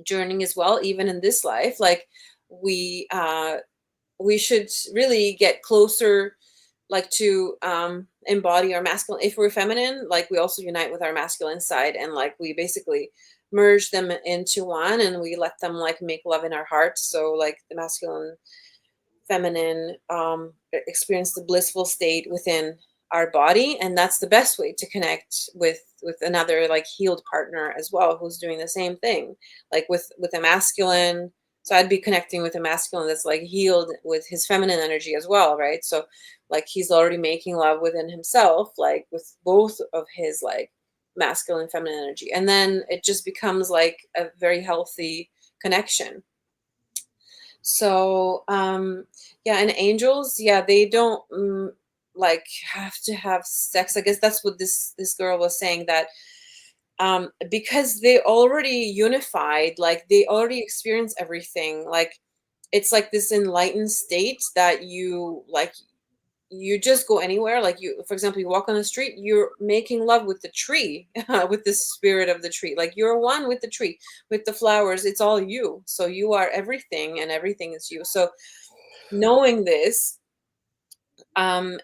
journey as well, even in this life. Like we uh we should really get closer like to embody our masculine. If we're feminine, like we also unite with our masculine side and like we basically merge them into one and we let them like make love in our heart. So like the masculine feminine experience the blissful state within our body, and that's the best way to connect with another like healed partner as well who's doing the same thing, like with a masculine. So I'd be connecting with a masculine that's like healed with his feminine energy as well, right? So like he's already making love within himself, like with both of his like masculine feminine energy, and then it just becomes like a very healthy connection. So, yeah, and angels, yeah, they don't like have to have sex. I guess that's what this girl was saying that because they already unified, like they already experience everything. Like it's like this enlightened state that you just go anywhere. Like you, for example, you walk on the street, you're making love with the tree, with the spirit of the tree. Like you're one with the tree, with the flowers. It's all you. So you are everything, and everything is you. So knowing this,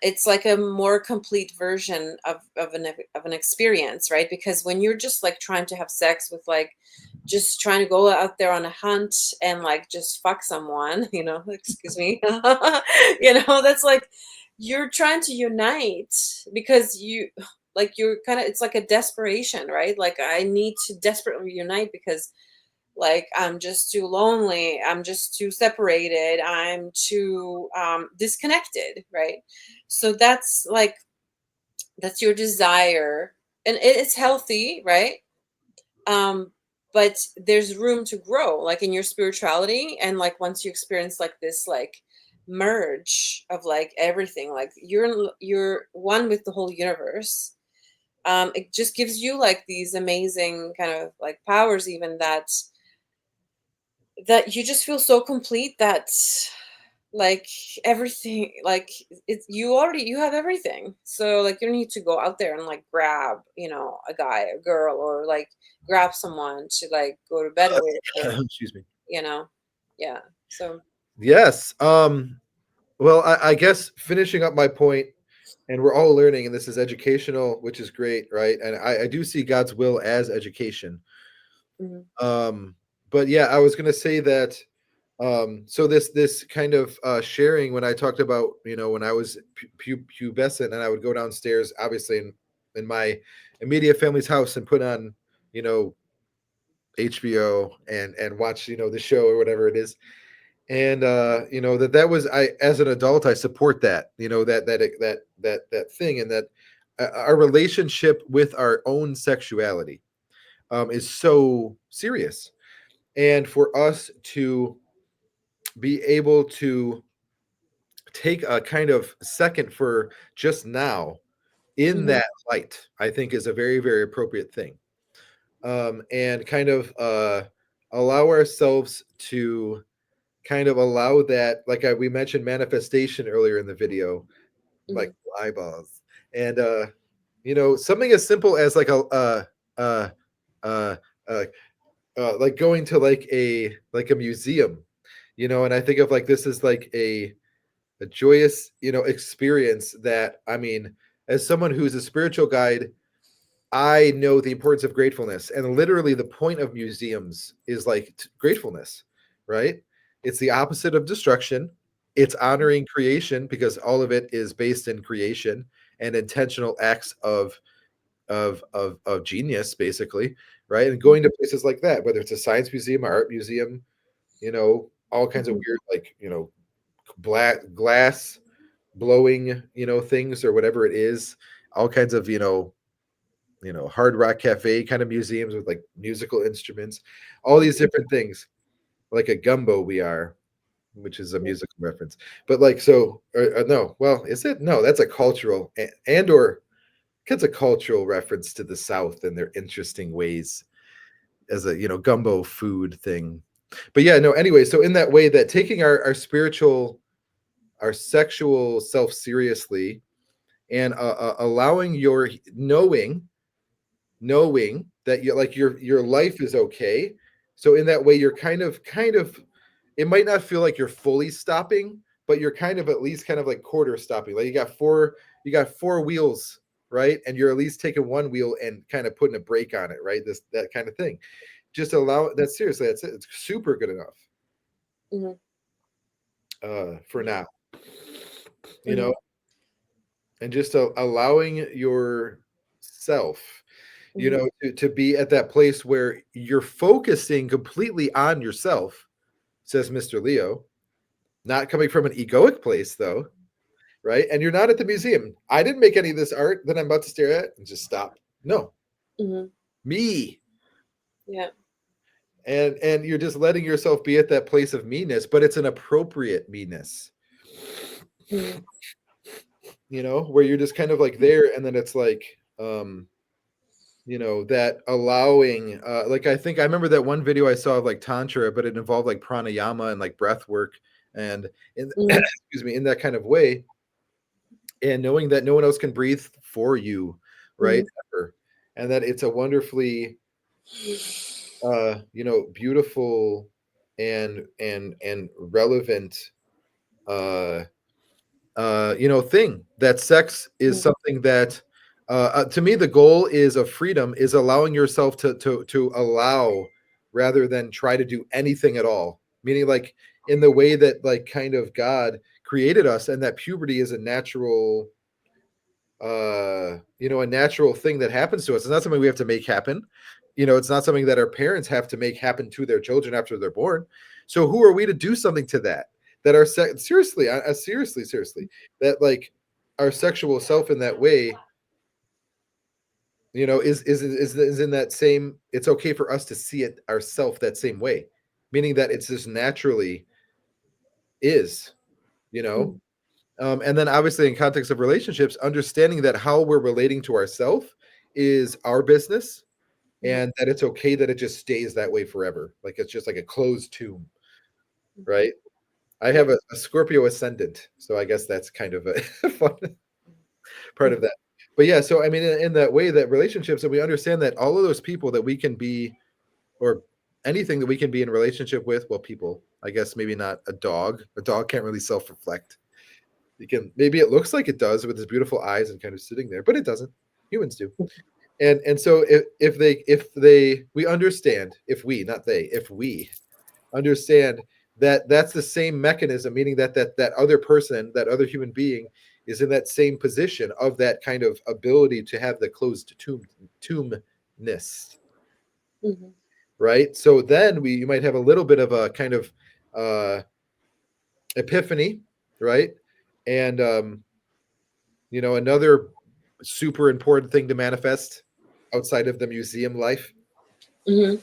it's like a more complete version of an experience, right? Because when you're just like trying to have sex with like just trying to go out there on a hunt and like just fuck someone, excuse me, that's like you're trying to unite because you like you're kind of it's like a desperation, right? Like I need to desperately unite because like I'm just too lonely, I'm just too separated, I'm too disconnected, right? So that's like, that's your desire, and it's healthy, right? um but there's room to grow, like in your spirituality, and like once you experience like this like merge of like everything, like you're one with the whole universe. It just gives you like these amazing kind of like powers, even that you just feel so complete that like everything, like it's, you already, you have everything, so like you don't need to go out there and like grab, you know, a guy, a girl, or like grab someone to like go to bed with, or Excuse me. you know. Yeah, so Yes. Well, I guess finishing up my point, and we're all learning, and this is educational, which is great, right? And I do see God's will as education. mhm, Um, but yeah, I was gonna say that so this kind of sharing, when I talked about, when I was pubescent and I would go downstairs, obviously in my immediate family's house, and put on, you know, HBO and watch, the show or whatever it is. And that was, I, as an adult, I support that, that thing, and that our relationship with our own sexuality is so serious. And for us to be able to take a kind of second for just now in mhm, that light, I think is a very, very appropriate thing. And kind of allow ourselves to kind of allow that, like we mentioned manifestation earlier in the video, like mhm, eyeballs. And something as simple as like uh uh uh like going to like a museum, and I think of like this is like a joyous, experience that, I mean, as someone who's a spiritual guide, I know the importance of gratefulness. And literally the point of museums is like gratefulness, right? It's the opposite of destruction. It's honoring creation, because all of it is based in creation and intentional acts of genius, basically, right? And going to places like that, whether it's a science museum, art museum, all kinds of mhm, weird, like, black glass blowing, things, or whatever it is, all kinds of, hard rock cafe kind of museums with like musical instruments, all these different things, like a gumbo we are, which is a mhm, musical reference. But like, so, no, well, is it? No, that's a cultural and or it's a cultural reference to the South and their interesting ways as a, gumbo food thing. But yeah, no, anyway, so in that way, that taking our spiritual, our sexual self seriously, and allowing your knowing that you, like, your life is okay. So in that way, you're kind of it might not feel like you're fully stopping, but you're kind of at least kind of like quarter stopping. Like you got four wheels, right? And you're at least taking one wheel and kind of putting a brake on it, right? That kind of thing. Just allow that, seriously, that's it. It's super good enough mhm, for now, you know, mhm, and just allowing yourself, mhm, to be at that place where you're focusing completely on yourself, says Mr. Leo, not coming from an egoic place though, right? And you're not at the museum. I didn't make any of this art that I'm about to stare at and just stop. No, mhm, me. yeah, And you're just letting yourself be at that place of meanness, but it's an appropriate meanness, mhm, where you're just kind of like there, and then it's like, that allowing, like, I think I remember that one video I saw of like tantra, but it involved like pranayama and like breath work, and in mhm, excuse me, in that kind of way, and knowing that no one else can breathe for you, right? mhm, Ever. And that it's a wonderfully beautiful and relevant uh thing, that sex is mhm, something that, to me, the goal is of freedom, is allowing yourself to allow, rather than try to do anything at all, meaning like in the way that, like, kind of God created us, and that puberty is a natural, a natural thing that happens to us. It's not something we have to make happen. It's not something that our parents have to make happen to their children after they're born. So who are we to do something to that? That our seriously, seriously, that like our sexual self in that way, is in that same. It's okay for us to see it ourself that same way, meaning that it's just naturally is, you know. Mhm. And then obviously in context of relationships, understanding that how we're relating to ourselves is our business, Mhm. and that it's okay that it just stays that way forever. Like it's just like a closed tomb, right? I Yeah. have a Scorpio ascendant, so I guess that's kind of a fun part Mhm. of that. But yeah, so I mean, in that way, that relationships, and we understand that all of those people that we can be, or anything that we can be in relationship with, well, people, I guess maybe not a dog. A dog can't really self-reflect. You can, maybe it looks like it does with his beautiful eyes and kind of sitting there, but it doesn't. Humans do. And so if they we understand, if we, not they, if we understand that that's the same mechanism, meaning that other person, that other human being is in that same position of that kind of ability to have the closed tombness, Mhm. right? So then you might have a little bit of a kind of uh epiphany, right? And another super important thing to manifest outside of the museum life. Mhm.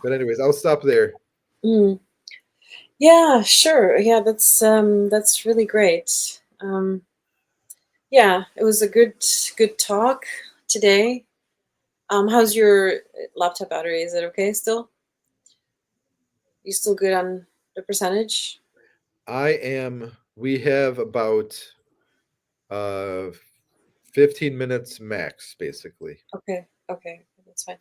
But anyways, I'll stop there. Mhm. Yeah, sure. Yeah, that's really great. Yeah, it was a good talk today. How's your laptop battery? Is it okay still? You still good on the percentage? We have about uh 15 minutes max, basically. Okay, okay, that's fine.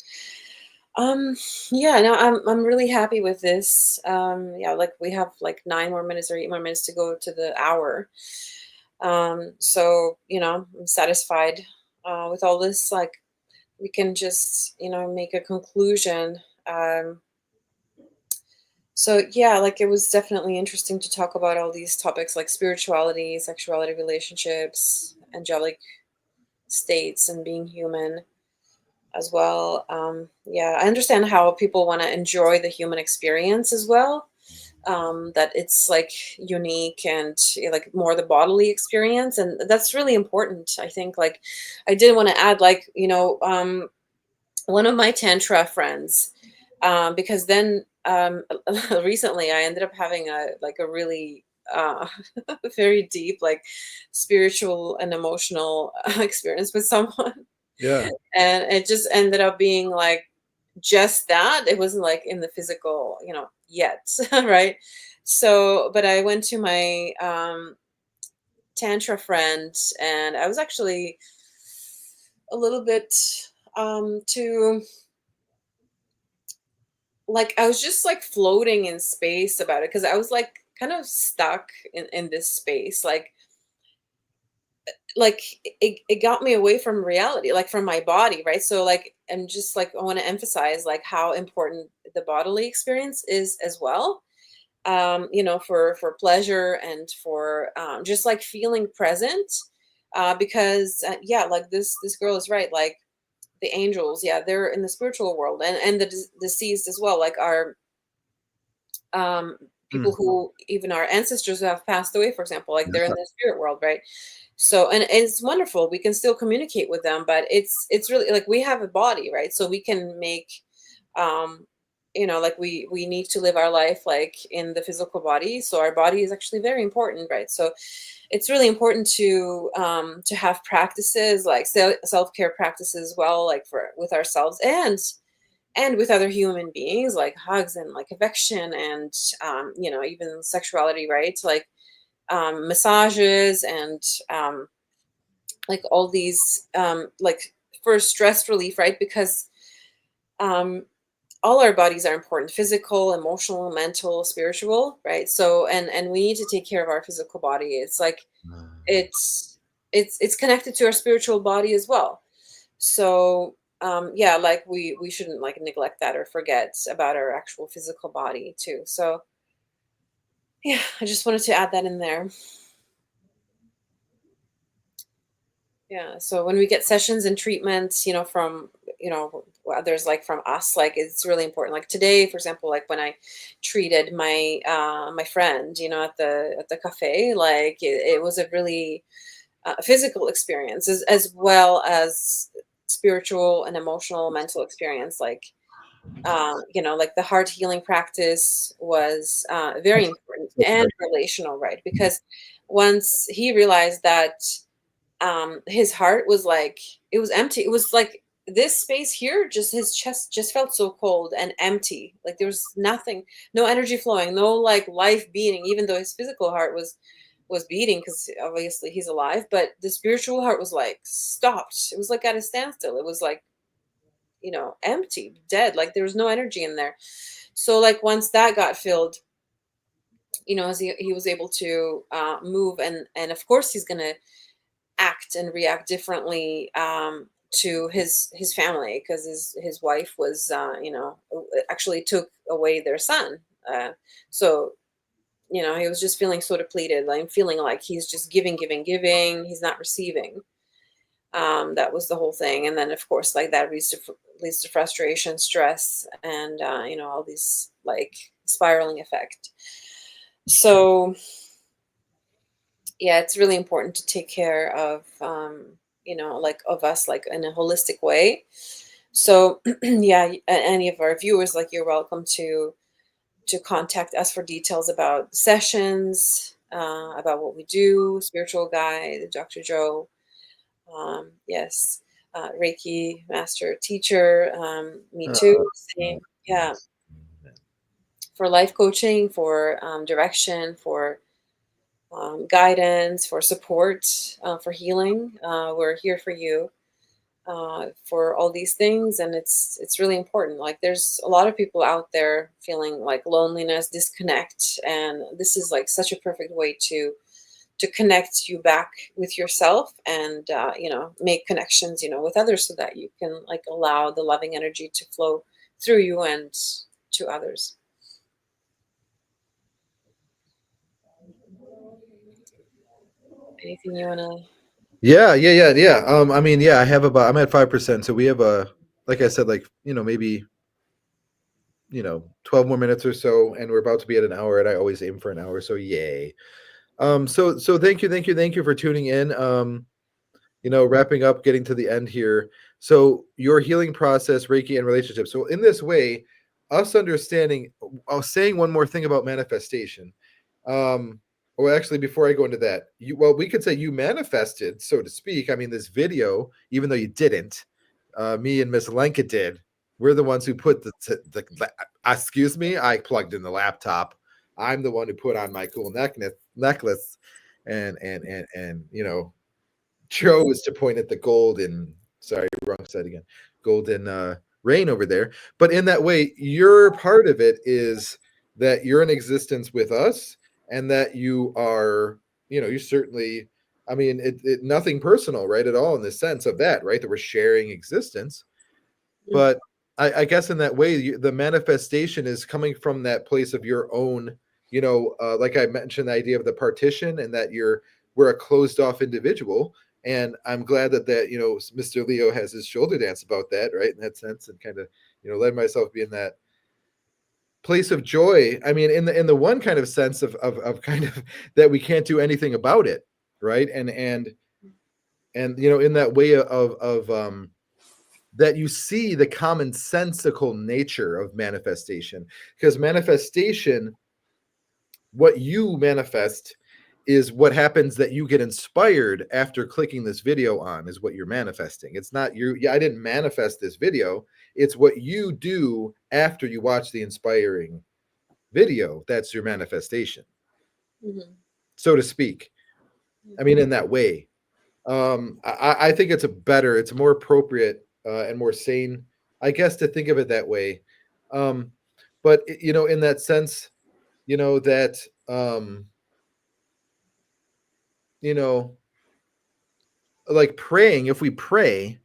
Um, yeah, no, I'm really happy with this. Yeah, like we have like 9 more minutes or 8 more minutes to go to the hour. So I'm satisfied with all this. Like we can just make a conclusion. So yeah, like it was definitely interesting to talk about all these topics like spirituality, sexuality, relationships, angelic states, and being human as well. Yeah, I understand how people want to enjoy the human experience as well. That it's like unique and like more the bodily experience, and that's really important. I think like I did want to add like one of my tantra friends, because then recently I ended up having a really very deep like spiritual and emotional experience with someone, Yeah. and it just ended up being like just that. It wasn't like in the physical yet. Right. So but I went to my tantra friend, and I was actually a little bit too, like I was just like floating in space about it because I was like kind of stuck in this space, like it got me away from reality, like from my body, right? So like I'm just like I want to emphasize like how important the bodily experience is as well, for pleasure and for just like feeling present, because yeah, like this girl is right, like the angels, yeah, they're in the spiritual world, and the deceased as well, like our um, people Mm. who even our ancestors who have passed away, for example, like they're in Yeah. the spirit world, right? So and it's wonderful. We can still communicate with them, but it's really like we have a body, right? So we can make um like we need to live our life like in the physical body. So our body is actually very important, right? So it's really important to have practices like self-care practices as well, like for with ourselves and with other human beings, like hugs and like affection and even sexuality, right? Like massages and like all these like for stress relief, right? Because um all our bodies are important: physical, emotional, mental, spiritual, right? So and we need to take care of our physical body. It's like it's it's connected to our spiritual body as well. So yeah, like we shouldn't like neglect that or forget about our actual physical body too. So yeah, I just wanted to add that in there. Yeah. So when we get sessions and treatments, from, others, like from us, like it's really important. Like today, for example, like when I treated my friend, at the cafe, like it was a really physical experience as well as spiritual and emotional, mental experience. Like the heart healing practice was very important, That's and great. relational, right? Because once he realized that his heart was like, it was empty. It was like this space here, just his chest just felt so cold and empty. Like there was nothing, no energy flowing, no like life beating, even though his physical heart was beating because obviously he's alive, but the spiritual heart was like stopped. It was like at a standstill. It was like, empty, dead. Like there was no energy in there. So like once that got filled, as he was able to move, and of course he's gonna act and react differently to his family, because his wife was actually took away their son. So he was just feeling so depleted, like feeling like he's just giving, giving, giving. He's not receiving. That was the whole thing, and then of course like that leads to frustration, stress, and all these like spiraling effect. So yeah, it's really important to take care of like of us, like in a holistic way. So yeah, any of our viewers, like you're welcome to contact us for details about sessions, about what we do, spiritual guide, Dr. Joe. Yes, Reiki master teacher. Me too. Same. Yeah, for life coaching, for direction, for guidance, for support, for healing. We're here for you for all these things, and it's really important. Like there's a lot of people out there feeling like loneliness, disconnect, and this is like such a perfect way to connect you back with yourself, and make connections with others, so that you can like allow the loving energy to flow through you and to others. Anything you want to? Yeah. I mean, yeah, I have about I'm at 5%. So we have like I said, like, maybe, 12 more minutes or so, and we're about to be at an hour, and I always aim for an hour. So yay. So thank you for tuning in. Wrapping up, getting to the end here. So your healing process, Reiki, and relationships. So in this way, us understanding, I was saying one more thing about manifestation. Um, well, actually, before I go into that, we could say you manifested, so to speak. I mean, this video, even though you didn't, me and Miss Lenka did. We're the ones who put excuse me, I plugged in the laptop. I'm the one who put on my cool necklace, and chose to point at the golden, sorry, wrong side again, golden rain over there. But in that way, your part of it is that you're in existence with us, and that you are, you certainly, I mean, nothing personal, right, at all, in the sense of that, right, that we're sharing existence. Mm, But I guess in that way, the manifestation is coming from that place of your own, like I mentioned, the idea of the partition, and that we're a closed off individual. And I'm glad that Mr. Leo has his shoulder dance about that, right, in that sense, and kind of let myself be in that place of joy. I mean, in the one kind of sense of kind of that we can't do anything about it, right, and in that way of that you see the commonsensical nature of manifestation, because manifestation, what you manifest, is what happens, that you get inspired after clicking this video on, is what you're manifesting. It's not you. Yeah, I didn't manifest this video. It's what you do after you watch the inspiring video. That's your manifestation, mhm. so to speak. I mean, in that way. I think it's more appropriate, and more sane, I guess, to think of it that way. Um, but in that sense, that you know, like praying, if we pray,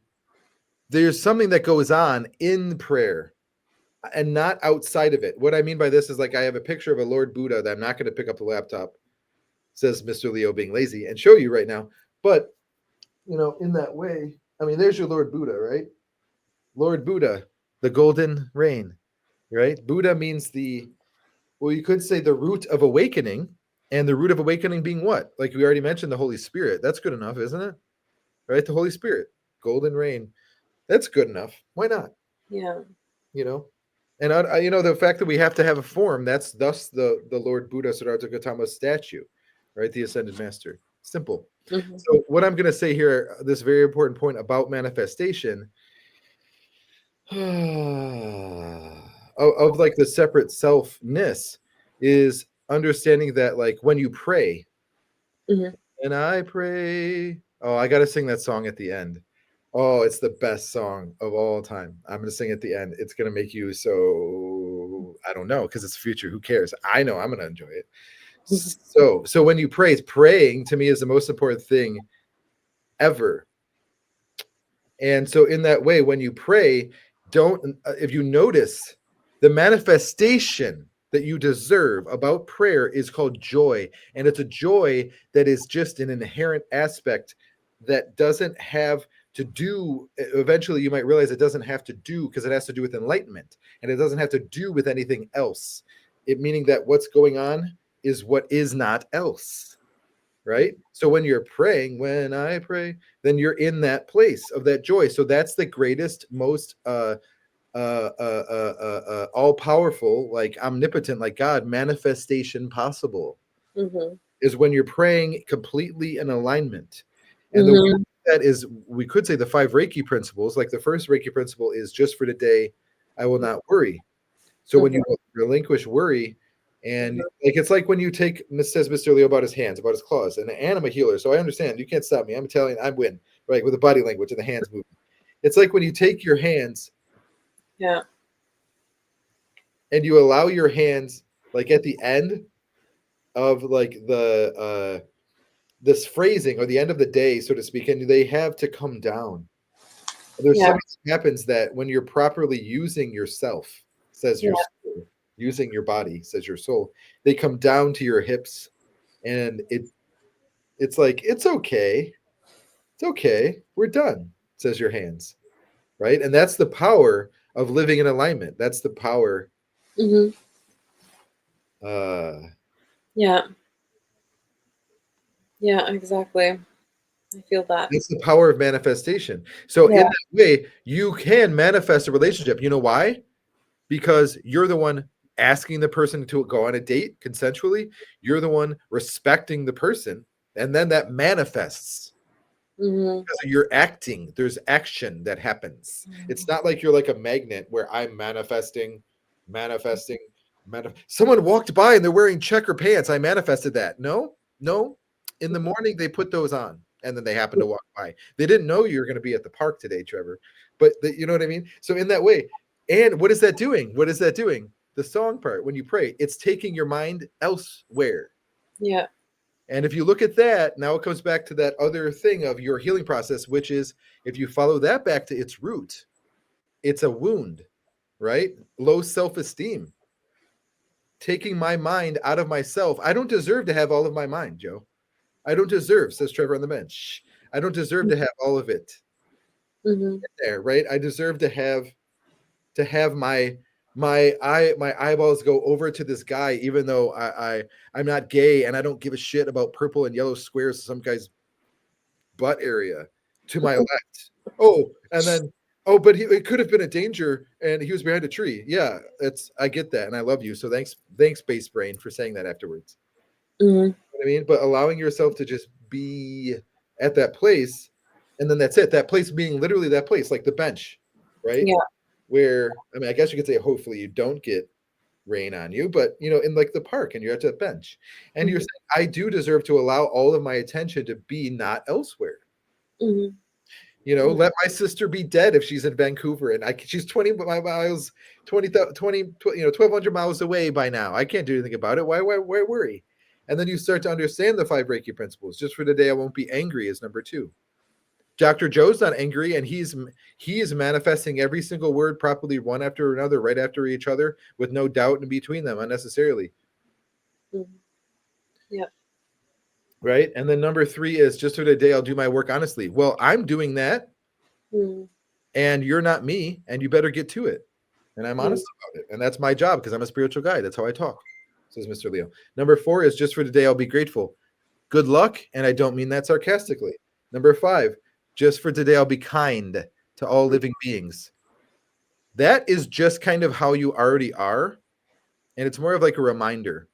there's something that goes on in prayer and not outside of it. What I mean by this is, like, I have a picture of a Lord Buddha that I'm not going to pick up the laptop, says Mr. Leo being lazy, and show you right now. But in that way, I mean, there's your Lord Buddha, right? Lord Buddha, the golden rain, right? Buddha means well, you could say the root of awakening, and the root of awakening being what? Like we already mentioned, the Holy Spirit. That's good enough, isn't it? Right? The Holy Spirit, golden rain. That's good enough. Why not? Yeah. You know, and the fact that we have to have a form. That's thus the Lord Buddha Siddhartha Gautama's statue, right? The ascended master. Simple. Hmm. So what I'm going to say here, this very important point about manifestation, of like the separate selfness, is understanding that like when you pray, Hmm. and I pray, oh, I got to sing that song at the end. Oh, it's the best song of all time. I'm going to sing at the end. It's going to make you so, I don't know, because it's the future. Who cares? I know I'm going to enjoy it. So when you pray, praying to me is the most important thing ever. And so, in that way, when you pray, don't, if you notice, the manifestation that you deserve about prayer is called joy. And it's a joy that is just an inherent aspect that doesn't have to do, eventually, you might realize it doesn't have to do, because it has to do with enlightenment, and it doesn't have to do with anything else. It meaning that what's going on is what is not else, right? So when I pray, then you're in that place of that joy. So that's the greatest, most all powerful, like omnipotent, like God manifestation possible, Hmm. is when you're praying completely in alignment. And the way Hmm. that is, we could say the 5 Reiki principles. Like the first Reiki principle is just for today, I will not worry. So when you Hmm. relinquish worry, and Hmm. like it's like when you take, says Mr. Leo about his hands, about his claws, and I'm a healer, so I understand. You can't stop me. I'm Italian. I win, right? With the body language and the hands moving. It's like when you take your hands Yeah. and you allow your hands, like at the end of like this phrasing, or the end of the day, so to speak, and they have to come down. There's Yeah. something that happens that when you're properly using yourself, says Yeah. your soul, using your body, says your soul, they come down to your hips, and it's like, it's okay, we're done, says your hands, right? And that's the power of living in alignment. That's the power. Hmm. uh Yeah. Yeah. Exactly. I feel that. that's the power of manifestation. So in Yeah. that way, you can manifest a relationship. You know why? Because you're the one asking the person to go on a date consensually. You're the one respecting the person, and then that manifests Hmm. because you're acting. There's action that happens. It's not like you're like a magnet where I'm manifesting. Someone walked by and they're wearing checker pants. I manifested that. No, no. In the morning they put those on, and then they happen to walk by. They didn't know you were going to be at the park today, Trevor. But you know what I mean. So in that way, and what is that doing? What is that doing? The song part, when you pray, it's taking your mind elsewhere. Yeah. And if you look at that, now it comes back to that other thing of your healing process, which is, if you follow that back to its root, it's a wound, right? Low self esteem, taking my mind out of myself. I don't deserve to have all of my mind, Joe. I don't deserve, says Trevor on the bench. I don't deserve to have all of it Hmm. there, right? I deserve to have my eyeballs go over to this guy, even though I'm not gay and I don't give a shit about purple and yellow squares, some guy's butt area to my left. Oh, and then, oh, but it could have been a danger, and he was behind a tree. Yeah, I get that, and I love you. So thanks, Base Brain, for saying that afterwards. Hmm. You know what I mean, but allowing yourself to just be at that place, and then that's it. That place being literally that place, like the bench, right? Yeah. Where, I mean, I guess you could say, hopefully you don't get rain on you, but in like the park, and you're at that bench, and you're Hmm. saying, I do deserve to allow all of my attention to be not elsewhere. Hmm. Let my sister be dead if she's in Vancouver, and she's 20 miles, 1,200 miles away by now. I can't do anything about it. Why worry? And then you start to understand the 5 Reiki principles. Just for today, I won't be angry is number 2. Dr. Joe's not angry, and he is manifesting every single word properly, one after another, right after each other, with no doubt in between them unnecessarily. Hmm. Yeah. right? And then number 3 is just for today, I'll do my work honestly. Well, I'm doing that, Mm, and you're not me, and you better get to it. And I'm mm, honest about it. And that's my job because I'm a spiritual guide. That's how I talk, says Mr. Leo. Number 4 is just for today, I'll be grateful. Good luck, and I don't mean that sarcastically. Number 5, just for today, I'll be kind to all living beings. That is just kind of how you already are. And it's more of like a reminder.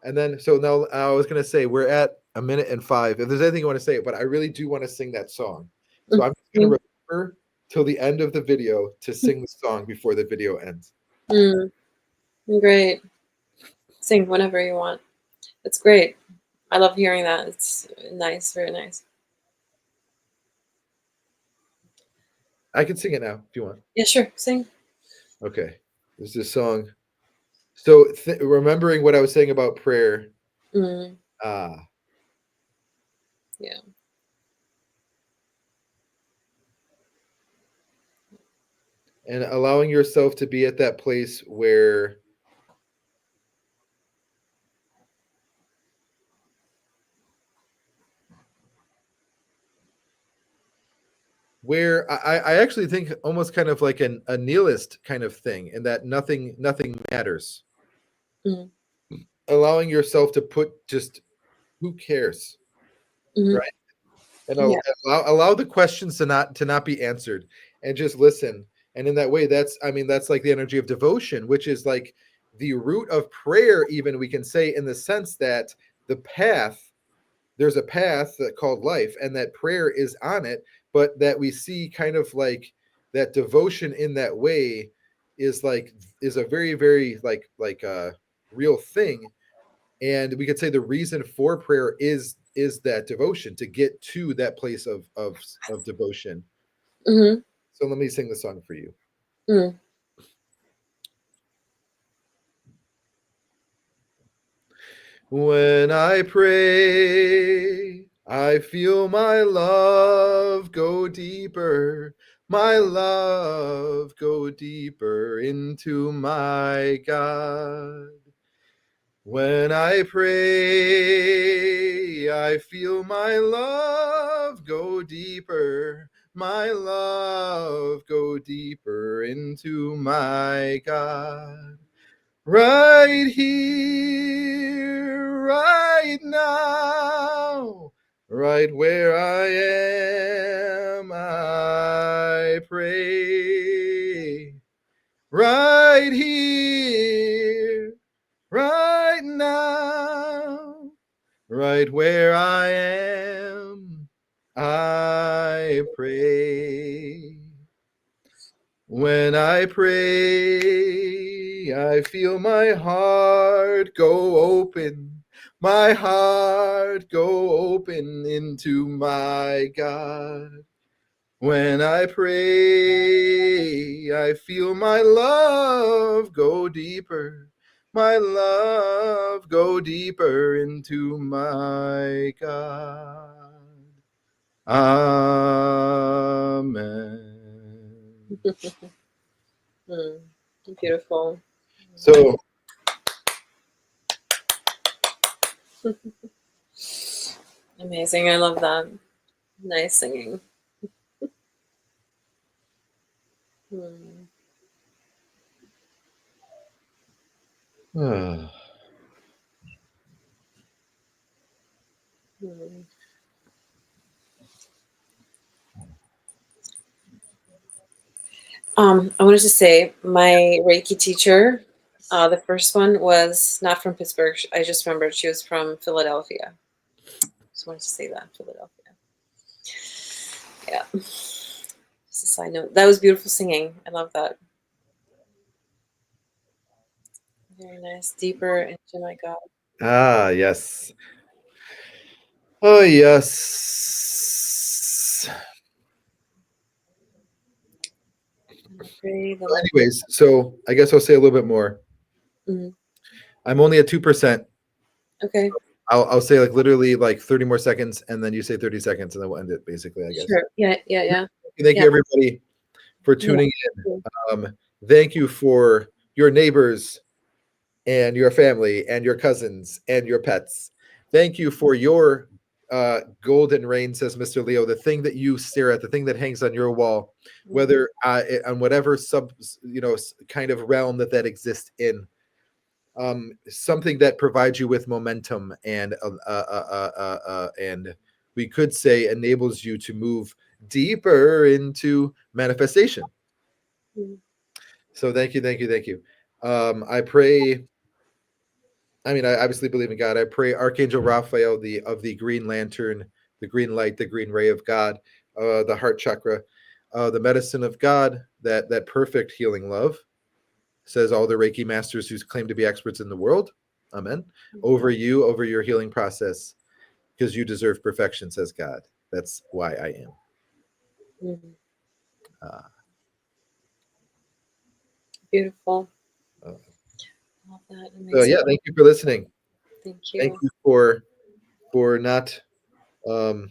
And then, so now I was going to say, we're at a minute and 5. If there's anything you want to say, but I really do want to sing that song. So I'm just going mm, to remember till the end of the video to sing the song before the video ends. mm. Great. Sing whenever you want. It's great. I love hearing that. It's nice, very nice. I can sing it now if you want. Yeah, sure. Sing. Okay. There's this song. So remembering what I was saying about prayer. Mm, Ah, yeah. and allowing yourself to be at that place where I actually think almost kind of like a nihilist kind of thing, in that nothing matters. Mm, Allowing yourself to put just who cares, mm, right? And yeah. allow the questions to not be answered, and just listen. And in that way, that's like the energy of devotion, which is like the root of prayer, even we can say, in the sense that the path there's a path called life, and that prayer is on it, but that we see kind of like that devotion in that way is a very very real thing. And we could say the reason for prayer is that devotion, to get to that place of devotion. Mm-hmm. So let me sing the song for you. Mm, When I pray, I feel my love go deeper, my love go deeper into my God. When I pray, I feel my love go deeper, my love go deeper into my God. Right here, right now, right where I am, I pray. Right here, right now, right where I am, I pray. When I pray, I feel my heart go open, my heart go open into my God. When I pray, I feel my love go deeper, my love go deeper into my God. Amen. mm. Beautiful. So Amazing. I love that. Nice singing. Mm, ah, mm. I wanted to say my Reiki teacher, the first one was not from Pittsburgh. I just remembered she was from Philadelphia. Just wanted to say that, Philadelphia. Yeah. Just a side note. That was beautiful singing. I love that. Very nice. Deeper into my God. yes. Oh, yes. And I pray the So light. anyways, so I guess I'll say a little bit more. Mhm. I'm only at 2%. Okay. I'll say like literally like 30 more seconds, and then you say 30 seconds, and then we'll end it basically, I guess. Sure. Yeah. Yeah. Yeah. Thank Yeah. you everybody for Yeah. tuning in. Thank you for your neighbors and your family and your cousins and your pets. Thank you for your golden rain, says Mr. Leo, the thing that you stare at, the thing that hangs on your wall, Mhm. whether on whatever kind of realm that exists in, something that provides you with momentum and we could say enables you to move deeper into manifestation. Mhm. So thank you, thank you, thank you. I pray. I mean, I obviously believe in God. I pray Archangel Raphael, the of the Green Lantern, the green light, the green ray of God, the heart chakra, the medicine of God, that perfect healing love, says all the Reiki masters who claim to be experts in the world. Amen. Over you, over your healing process, because you deserve perfection, says God. That's why I am. Mhm. Uh, Beautiful. uh, Love that. so Amazing. yeah, thank you for listening. Thank Thank you. you for not um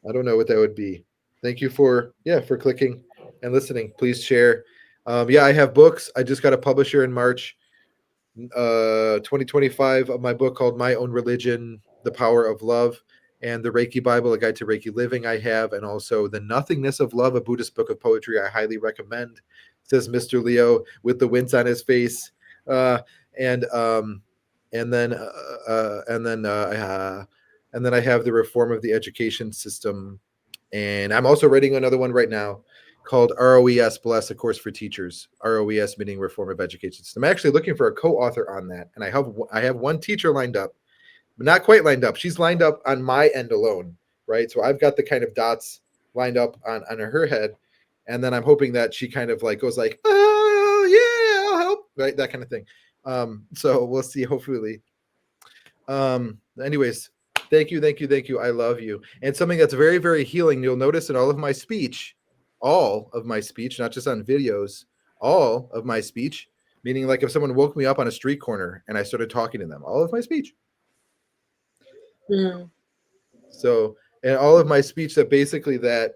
I don't know what that would be. Thank you for clicking and listening. Please share. Yeah, I have books. I just got a publisher in March 2025 of my book called My Own Religion, The Power of Love, and the Reiki Bible, A Guide to Reiki Living I have, and also The Nothingness of Love, a Buddhist book of poetry I highly recommend, says Mr. Leo with the wince on his face. Uh, and and then and then and then I have The Reform of the Education System, and I'm also writing another one right now called ROES Bless, a course for teachers. ROES meaning Reform of Education System. I'm actually looking for a co-author on that, and I have one teacher lined up, but not quite lined up. She's lined up on my end alone, right? So I've got the kind of dots lined up on her head, and then I'm hoping that she kind of like goes like, oh yeah, I'll help, right? That kind of thing. So we'll see. Hopefully, anyways, thank you, thank you, thank you. I love you. And something that's very, very healing, you'll notice in all of my speech, not just on videos, all of my speech, meaning like if someone woke me up on a street corner and I started talking to them, all of my speech. Mm. So, and all of my speech that basically that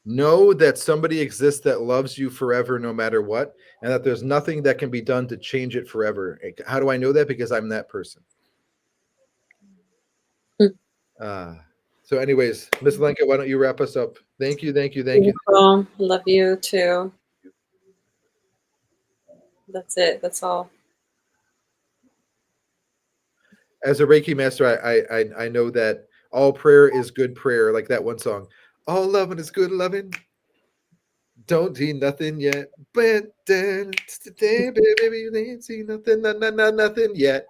know that somebody exists that loves you forever no matter what, and that there's nothing that can be done to change it forever. How do I know that? Because I'm that person. Uh, so, anyways, Miss Lenka, why don't you wrap us up? Thank you, thank you, thank you. Beautiful. Love you too. That's it. That's all. As a Reiki master, I know that all prayer is good prayer, like that one song. All loving is good loving. Don't see nothing yet, but then today, baby, you ain't see nothing, nothing yet.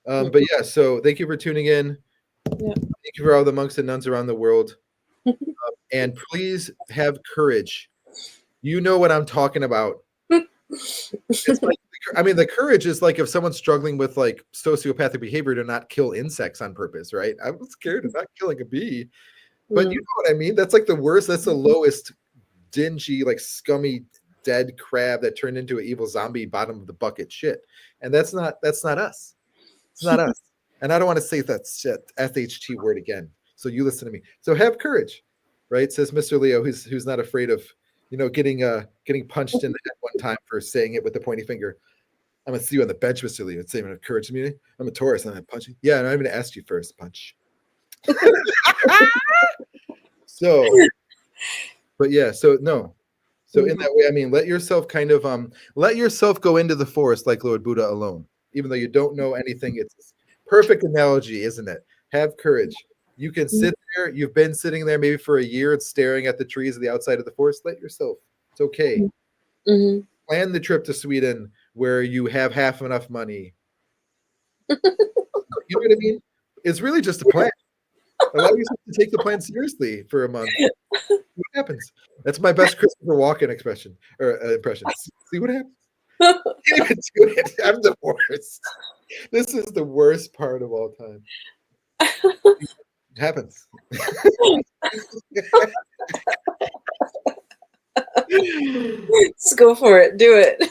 But yeah, so thank you for tuning in. Yeah. Thank you for all the monks and nuns around the world, and please have courage. You know what I'm talking about. It's like, I mean, the courage is like if someone's struggling with like sociopathic behavior to not kill insects on purpose, right? I'm scared of not killing a bee, but you Mm. know what I mean? That's like the worst. That's the lowest, dingy, like scummy, dead crab that turned into an evil zombie, bottom of the bucket shit. And that's not us. It's not us. And I don't want to say that shit SHT word again. So you listen to me. So have courage, right? Says Mr. Leo, who's not afraid of getting punched in the head one time for saying it with the pointy finger. I'm gonna see you on the bench, Mr. Lee. It's even occurred to me. I'm a Taurus and I'm punching. Yeah, and I'm gonna ask you first, punch. So, but yeah, so no. So in Mhm. that way, I mean, let yourself go into the forest like Lord Buddha alone, even though you don't know anything. It's a perfect analogy, isn't it? Have courage. You can sit there, you've been sitting there maybe for a year staring at the trees at the outside of the forest. Let yourself. It's okay. Mhm. Plan the trip to Sweden where you have half enough money. You know what I mean? It's really just a plan. Allow yourself to take the plan seriously for a month. What happens? That's my best Christopher Walken expression or impression. See what happens. Can't even do it. I'm the worst. This is the worst part of all time. It happens. Just go for it. Do it.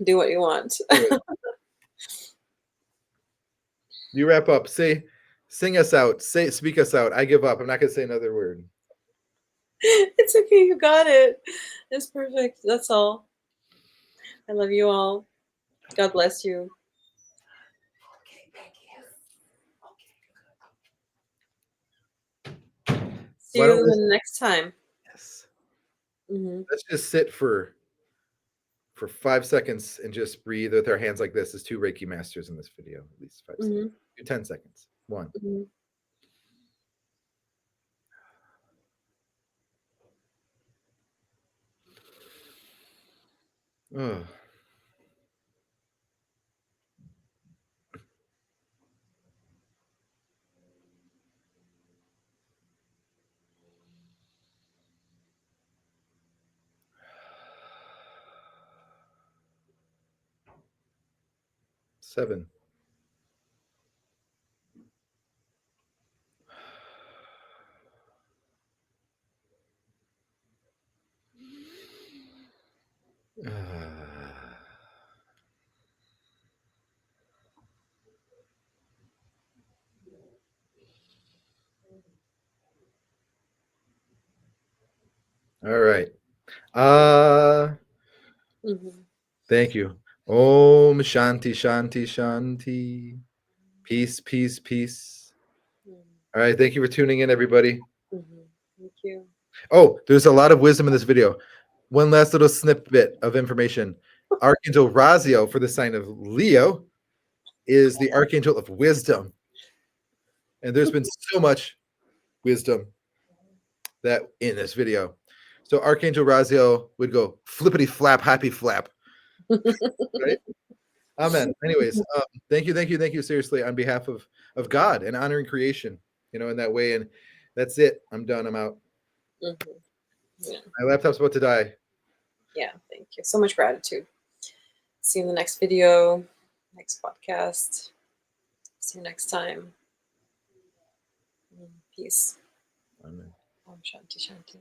Do what you want. You wrap up. Sing us out. Speak us out. I give up. I'm not gonna say another word. It's okay. You got it. It's perfect. That's all. I love you all. God bless you. Okay, Becky. See Why don't you we? the next time. Yes. Hmm. Let's just sit for 5 seconds and just breathe with our hands like this as two Reiki masters in this video. At least 5 seconds. Hmm. Do 10 seconds. One. Hmm. Oh. Seven. All right. Hmm. Thank you. Om Shanti Shanti Shanti. Peace, peace, peace. All right. Thank you for tuning in, everybody. Hmm. Thank you. Oh, there's a lot of wisdom in this video. One last little snippet of information. Archangel Raziel for the sign of Leo is the archangel of wisdom. And there's been so much wisdom that in this video. So Archangel Raziel would go flippity flap, happy flap. Right? Amen. Anyways, thank you, thank you, thank you. Seriously, on behalf of God and honoring creation, in that way. And that's it. I'm done. I'm out. Hmm. Yeah. My laptop's about to die. Yeah. Thank you. So much gratitude. See you in the next video, next podcast. See you next time. Peace. Amen. Om Shanti Shanti.